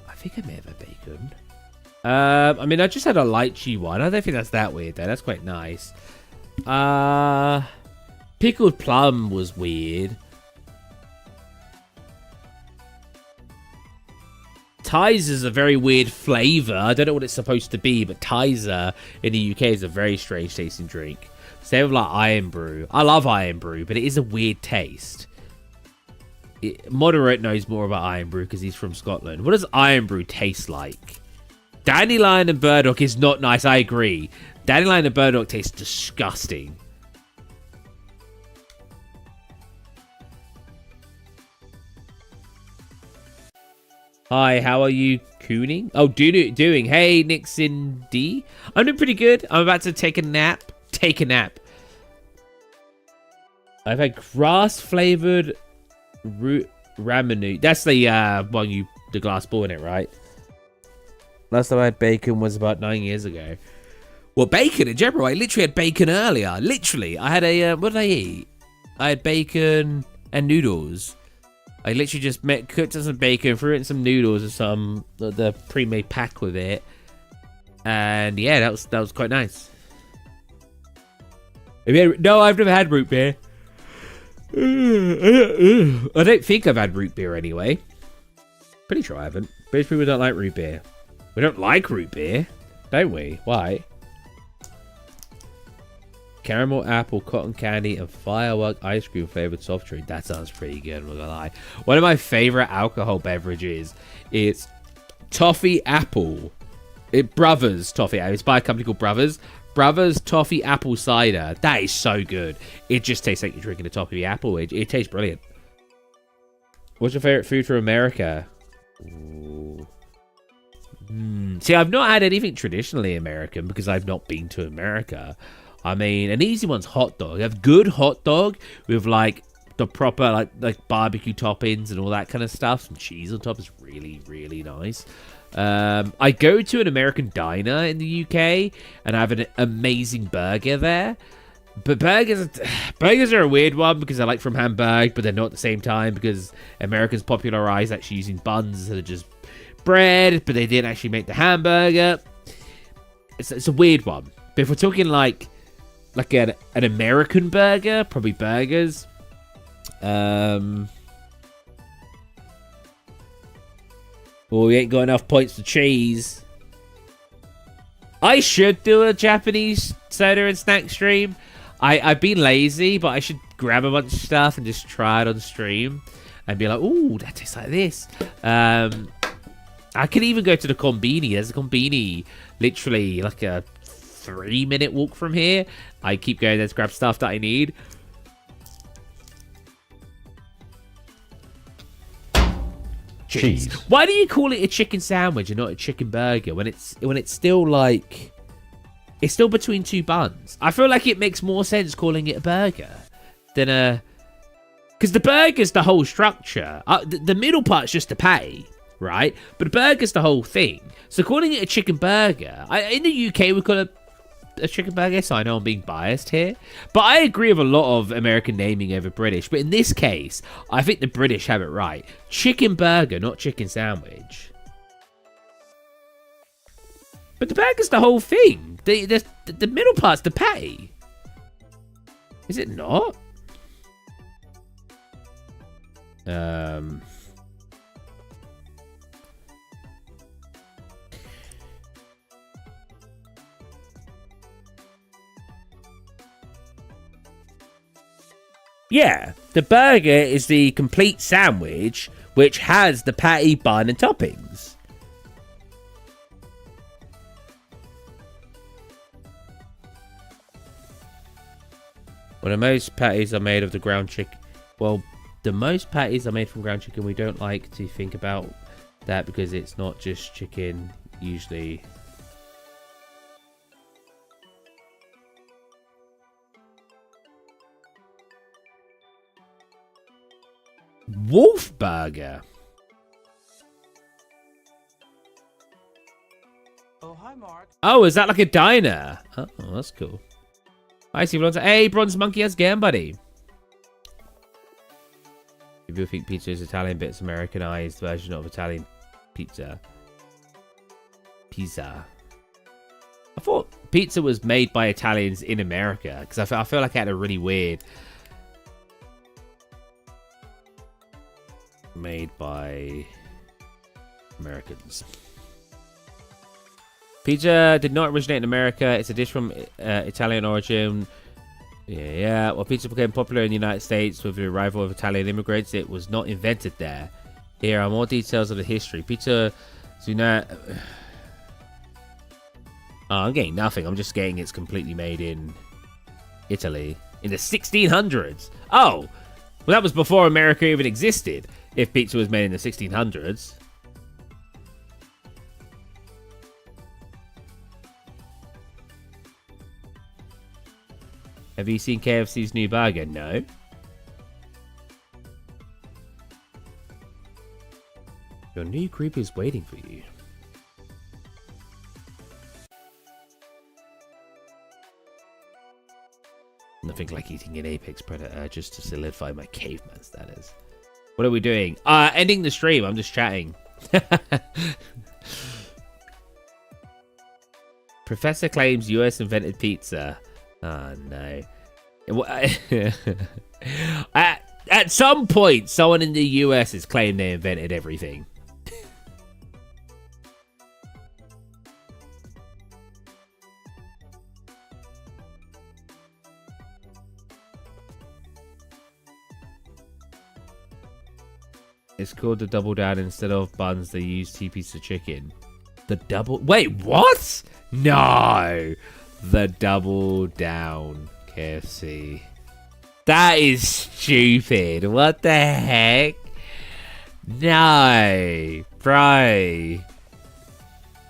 I think I may have had bacon. I mean, I just had a lychee one. I don't think that's that weird, though. That's quite nice. Pickled plum was weird. Tizer is a very weird flavor. I don't know what it's supposed to be, but Tizer in the UK is a very strange tasting drink. Same with like Iron Brew. I love Iron Brew, but it is a weird taste. Moderate knows more about Iron Brew because he's from Scotland. What does Iron Brew taste like? Dandelion and burdock is not nice. I agree. Dandelion and burdock taste disgusting. Hi, how are you cooning? Oh, doing. Hey, Nixon D. I'm doing pretty good. I'm about to take a nap. Take a nap. I've had grass-flavored root ramen. That's the one the glass ball in it, right? Last time I had bacon was about 9 years ago. Well, bacon in general. I literally had bacon earlier. Literally, I had a what did I eat? I had bacon and noodles. I literally just cooked some bacon, threw it in some noodles or some the pre-made pack with it, and yeah, that was quite nice. No, I've never had root beer. I don't think I've had root beer anyway. Pretty sure I haven't. British people don't like root beer. We don't like root beer, don't we? Why? Caramel, apple, cotton candy, and firework ice cream flavored soft drink. That sounds pretty good, I'm not gonna lie. One of my favorite alcohol beverages is toffee apple. Brothers toffee apple. It's by a company called Brothers. Brothers toffee apple cider. That is so good. It just tastes like you're drinking a toffee apple. It tastes brilliant. What's your favorite food from America? See, I've not had anything traditionally American because I've not been to America. I mean, an easy one's hot dog. You have good hot dog with like the proper like barbecue toppings and all that kind of stuff. Some cheese on top is really, really nice. I go to an American diner in the UK and I have an amazing burger there. But burgers are a weird one because they're like from Hamburg, but they're not at the same time because Americans popularized actually using buns instead of just bread, but they didn't actually make the hamburger. It's a weird one. But if we're talking like an American burger, probably burgers. Well, we ain't got enough points for cheese. I should do a Japanese soda and snack stream. I've been lazy, but I should grab a bunch of stuff and just try it on stream and be like, ooh, that tastes like this. I could even go to the Konbini. There's a Konbini literally like a 3-minute walk from here. I keep going there to grab stuff that I need. Cheese. Why do you call it a chicken sandwich and not a chicken burger when it's still like it's still between two buns? I feel like it makes more sense calling it a burger than a, because the burger's the whole structure. The middle part's just the patty, right? But the burger's the whole thing. So calling it a chicken burger, in the UK we call it a chicken burger, so I know I'm being biased here, but I agree with a lot of American naming over British. But in this case, I think the British have it right. Chicken burger, not chicken sandwich. But the burger's the whole thing. The middle part's the patty. Is it not? Yeah, the burger is the complete sandwich, which has the patty, bun, and toppings. Well, the most patties are made of the ground chicken. Well, the most patties are made from ground chicken. We don't like to think about that because it's not just chicken, usually. Wolf Burger. Oh, hi, Mark. Oh, is that like a diner? Oh, that's cool. I see. Hey, Bronze Monkey, how's it going, buddy? If you think pizza is Italian, but it's Americanized version of Italian pizza. Pizza. I thought pizza was made by Italians in America because I feel like I had a really weird. Made by Americans. Pizza did not originate in America. It's a dish from Italian origin. Yeah. Well, pizza became popular in the United States with the arrival of Italian immigrants. It was not invented there. Here are more details of the history. Pizza do not. Oh, I'm getting nothing. I'm just getting it's completely made in Italy in the 1600s. Oh, well, that was before America even existed. If pizza was made in the 1600s. Have you seen KFC's new burger? No. Your new creep is waiting for you. Nothing like eating an apex predator just to solidify my caveman status. What are we doing? Ending the stream. I'm just chatting. Professor claims US invented pizza. Oh, no. At some point, someone in the US has claimed they invented everything. It's called the double down. Instead of buns, they use 2 pieces of chicken. The double... Wait, what? No. The double down KFC. That is stupid. What the heck? No. Bro.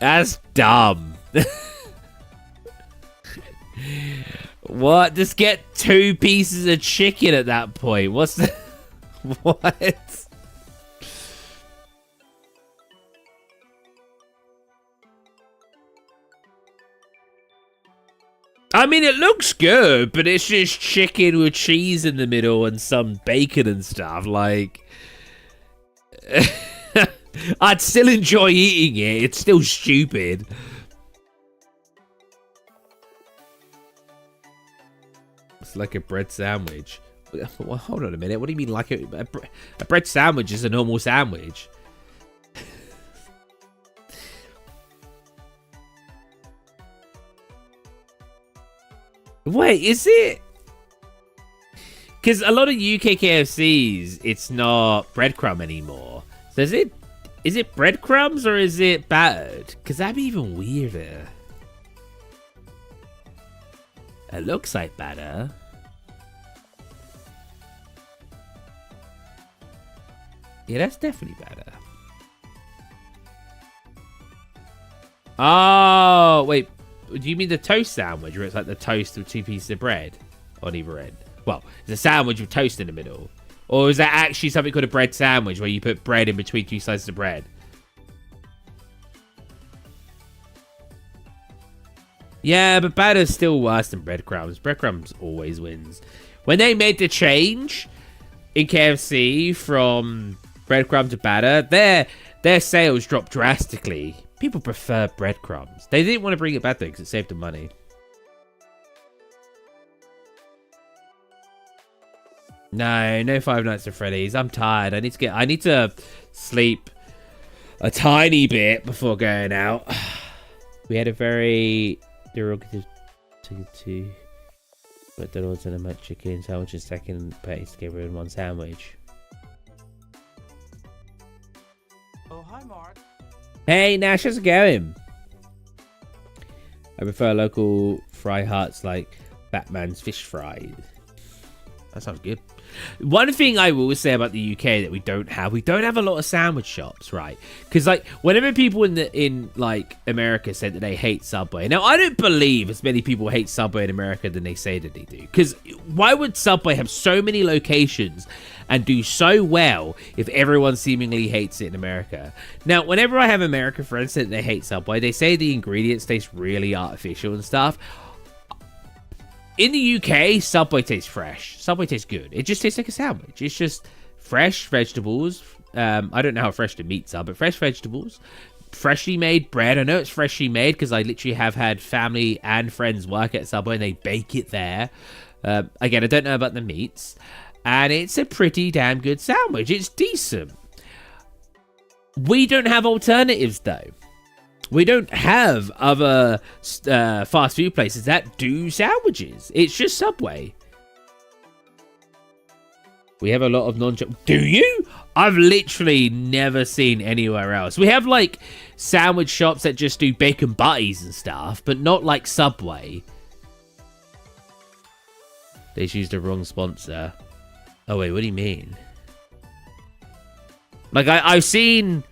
That's dumb. What? Just get 2 pieces of chicken at that point. What's the... What? I mean, it looks good, but it's just chicken with cheese in the middle and some bacon and stuff. Like, I'd still enjoy eating it. It's still stupid. It's like a bread sandwich. Well, hold on a minute. What do you mean like a bread sandwich is a normal sandwich? Wait, is it? Because a lot of UK KFCs, it's not breadcrumb anymore. So is it breadcrumbs or is it battered? Because that'd be even weirder. It looks like batter. Yeah, that's definitely batter. Oh, wait. Do you mean the toast sandwich where it's like the toast with 2 pieces of bread on either end? Well, it's a sandwich with toast in the middle. Or is that actually something called a bread sandwich where you put bread in between 2 slices of bread? Yeah, but batter's still worse than breadcrumbs. Breadcrumbs always wins. When they made the change in KFC from breadcrumb to batter, their sales dropped drastically. People prefer breadcrumbs. They didn't want to bring it back though because it saved them money. No Five Nights at Freddy's. I'm tired. I need to sleep a tiny bit before going out. We had a very derogative to McDonald's and a McChicken sandwich and second patties together in one sandwich. Oh, hi, Mark. Hey, Nash, how's it going? I prefer local fry huts like Batman's Fish Fry. That sounds good. One thing I will say about the UK that we don't have a lot of sandwich shops, right? Because like whenever people in like America say that they hate Subway, now I don't believe as many people hate Subway in America than they say that they do. Because why would Subway have so many locations and do so well if everyone seemingly hates it in America? Now, whenever I have American friends say that they hate Subway, they say the ingredients taste really artificial and stuff. In the UK, Subway tastes fresh. Subway tastes good. It just tastes like a sandwich. It's just fresh vegetables. I don't know how fresh the meats are, but fresh vegetables. Freshly made bread. I know it's freshly made because I literally have had family and friends work at Subway and they bake it there. Again, I don't know about the meats. And it's a pretty damn good sandwich. It's decent. We don't have alternatives, though. We don't have other fast food places that do sandwiches. It's just Subway. We have a lot of Do you? I've literally never seen anywhere else. We have, like, sandwich shops that just do bacon butties and stuff, but not like Subway. They used the wrong sponsor. Oh, wait, what do you mean? Like, I've seen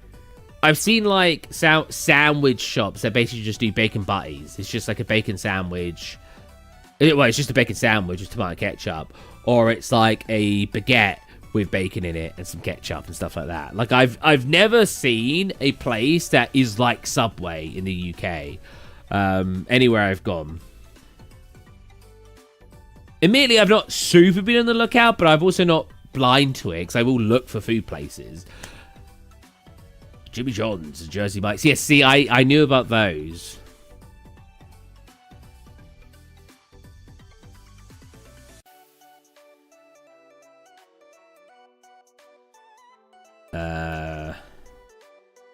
like sandwich shops that basically just do bacon butties. It's just like a bacon sandwich Well, it's just a bacon sandwich with tomato ketchup, or it's like a baguette with bacon in it and some ketchup and stuff like that. Like I've never seen a place that is like Subway in the UK. Anywhere I've gone. Admittedly, I've not super been on the lookout, but I've also not blind to it because I will look for food places. Jimmy John's, Jersey Mike's. Yes, see, I knew about those.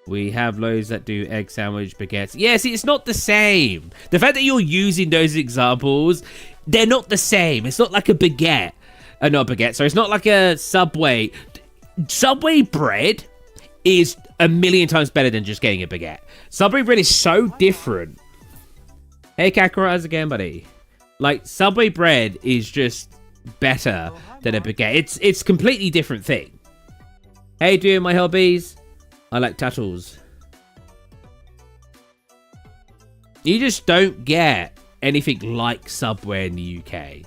We have loads that do egg sandwich baguettes. Yeah, see, it's not the same. The fact that you're using those examples, they're not the same. It's not like a baguette. Not a baguette, sorry. It's not like a Subway. Subway bread is a million times better than just getting a baguette. Subway bread is so different. Hey, Kakarot, how's it going, buddy? Like, Subway bread is just better than a baguette. It's completely different thing. Hey, doing my hobbies? I like tattles. You just don't get anything like Subway in the UK.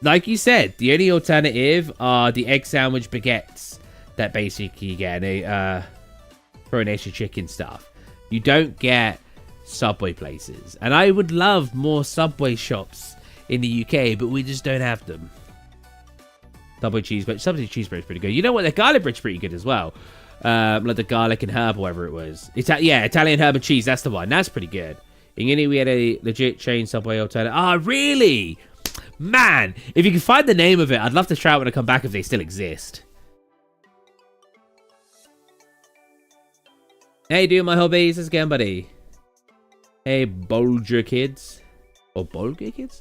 Like you said, the only alternative are the egg sandwich baguettes that basically you get Coronation chicken stuff. You don't get Subway places. And I would love more Subway shops in the UK, but we just don't have them. Subway cheeseburger. Subway cheeseburger is pretty good. You know what? The garlic bread's pretty good as well. Like the garlic and herb, whatever it was. Yeah, Italian herb and cheese. That's the one. That's pretty good. In Guinea, we had a legit chain Subway alternative. Ah, really? Man, if you can find the name of it, I'd love to try it when I come back if they still exist. Hey, doing my hobbies. How's it going, buddy? Hey, Bolger kids. Or Bolger kids?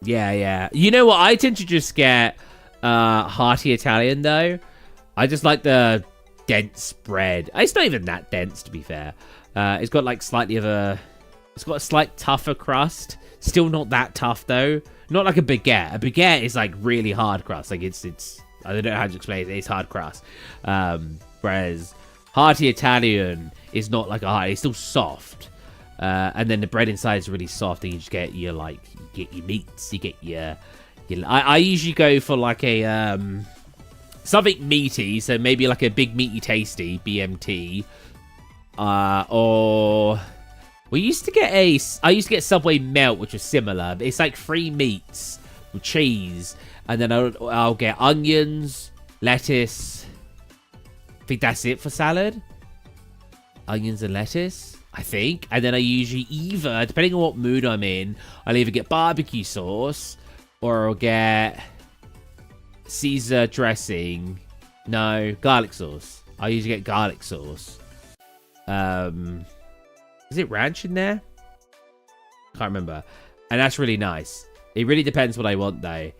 Yeah. You know what? I tend to just get hearty Italian, though. I just like the dense bread. It's not even that dense, to be fair. It's got like slightly of a... It's got a slight tougher crust. Still not that tough, though. Not like a baguette. A baguette is like really hard crust. Like it's I don't know how to explain it. It's hard crust. Whereas hearty Italian is not like a heart. It's still soft. And then the bread inside is really soft. And you just get your meats. You get your I usually go for like a something meaty. So maybe like a big meaty tasty BMT. Or I used to get Subway Melt, which was similar. But it's like 3 meats with cheese, and then I'll get onions, lettuce. I think that's it for salad. Onions and lettuce, I think. And then I usually either, depending on what mood I'm in, I'll either get barbecue sauce or I'll get Caesar dressing. No, garlic sauce. I usually get garlic sauce. Is it ranch in there? Can't remember. And that's really nice. It really depends what I want, though.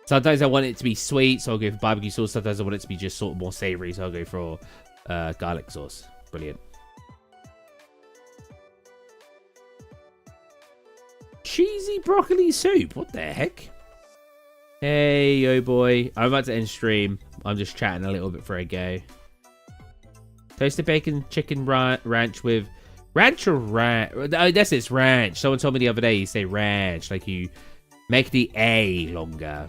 Sometimes I want it to be sweet, so I'll go for barbecue sauce. Sometimes I want it to be just sort of more savory, so I'll go for garlic sauce. Brilliant. Cheesy broccoli soup. What the heck? Hey, yo, boy. I'm about to end stream. I'm just chatting a little bit before I go. Toasted bacon chicken ranch with... Ranch or ranch? I guess it's ranch. Someone told me the other day you say ranch. Like you make the A longer.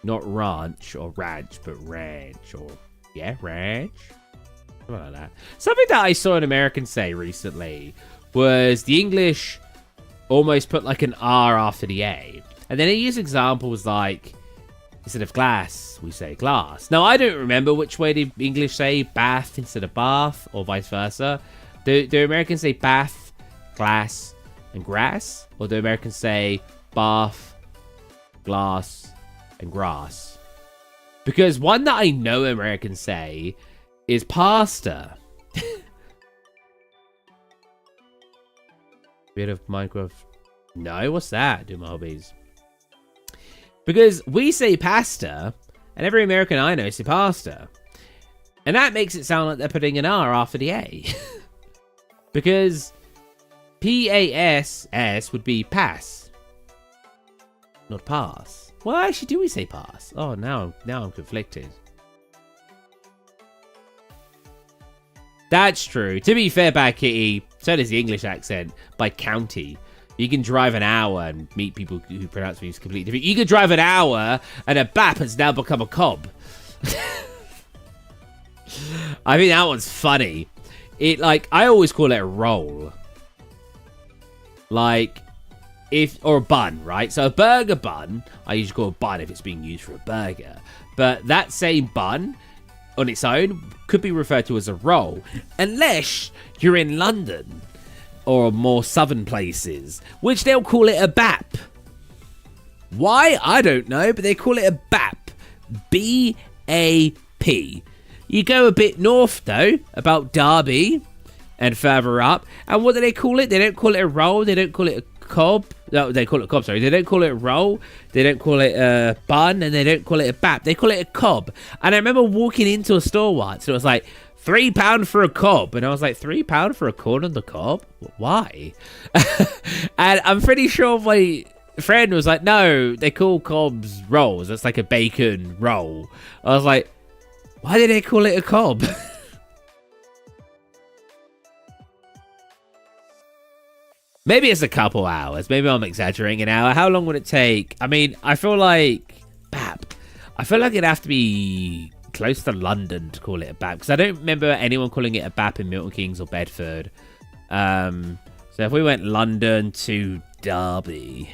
Not ranch or ranch, but ranch. Or, yeah, ranch. Something like that. Something that I saw an American say recently was the English almost put like an R after the A. And then they use examples like, instead of glass, we say glass. Now, I don't remember which way the English say bath instead of bath, or vice versa. Do Americans say bath, glass, and grass? Or do Americans say bath, glass, and grass? Because one that I know Americans say is pasta. Bit of Minecraft. No, what's that? Do my hobbies. Because we say pasta, and every American I know say pasta. And that makes it sound like they're putting an R after the A. Because P-A-S-S would be pass. Not pass. Well, actually, do we say pass? Oh, now I'm conflicted. That's true. To be fair, Bad Kitty, So does the English accent by county. You can drive an hour and meet people who pronounce things completely different. You can drive an hour and a bap has now become a cob. I think that one's funny. It like I always call it a roll. Like or a bun, right? So a burger bun, I usually call a bun if it's being used for a burger. But that same bun on its own could be referred to as a roll, unless you're in London or more southern places, which they'll call it a bap. Why? I don't know, but they call it a bap. B-A-P. You go a bit north, though, about Derby and further up, and what do they call it? They don't call it a roll, they don't call it a cob. No, they call it a cob, sorry. They don't call it a roll, they don't call it a bun, and they don't call it a bap. They call it a cob. And I remember walking into a store once, and it was like, £3 for a cob. And I was like, £3 for a corn on the cob? Why? And I'm pretty sure my friend was like, no, they call cobs rolls. It's like a bacon roll. I was like, why did they call it a cob? Maybe it's a couple hours. Maybe I'm exaggerating an hour. How long would it take? I mean, I feel like it'd have to be close to London to call it a bap, because I don't remember anyone calling it a bap in Milton Keynes or Bedford. So if we went London to Derby,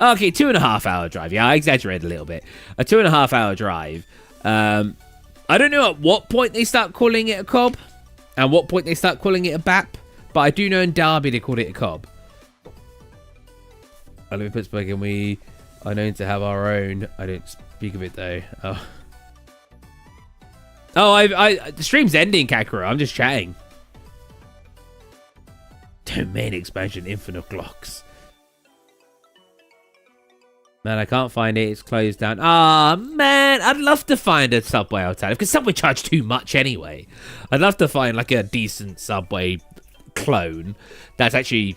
okay, 2.5 hour drive. Yeah, I exaggerated a little bit. A 2.5 hour drive. I don't know at what point they start calling it a cob and what point they start calling it a bap, but I do know in Derby they called it a cob. I live in Pittsburgh and we are known to have our own. I don't speak of it though. The stream's ending, Kakura. I'm just chatting. Domain expansion, infinite clocks. Man, I can't find it. It's closed down. Ah, man. I'd love to find a Subway alternative, because Subway charge too much anyway. I'd love to find like a decent Subway clone that's actually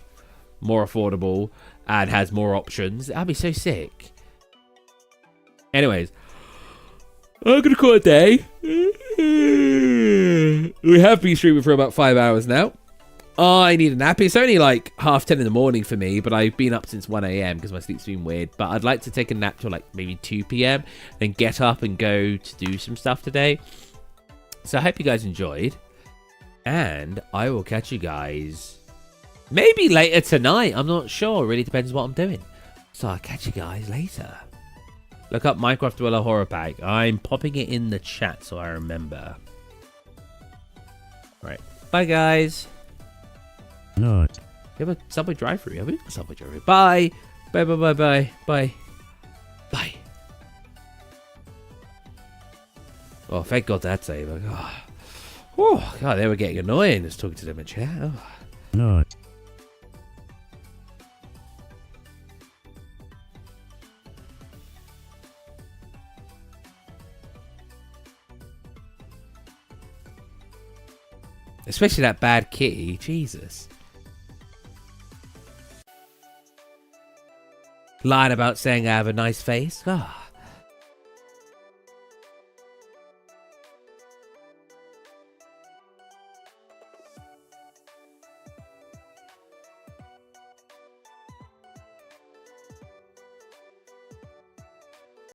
more affordable and has more options. That'd be so sick. Anyways, I'm gonna call it a day. We have been streaming for about 5 hours now. I need a nap. It's only like 10:30 in the morning for me, but I've been up since 1 a.m. because my sleep's been weird. But I'd like to take a nap till like maybe 2 p.m. and get up and go to do some stuff today. So I hope you guys enjoyed. And I will catch you guys maybe later tonight. I'm not sure. It really depends what I'm doing. So I'll catch you guys later. Look up Minecraft Dweller Horror Pack. I'm popping it in the chat so I remember. Right. Bye, guys. Not. We have a Subway drive-thru, have we? A Subway drive-thru. Bye. Bye, bye, bye, bye. Bye. Bye. Oh, thank God that's over. Oh, God, they were getting annoying just talking to them in chat. Oh. Not. Especially that bad kitty. Jesus. Lying about saying I have a nice face. Ah.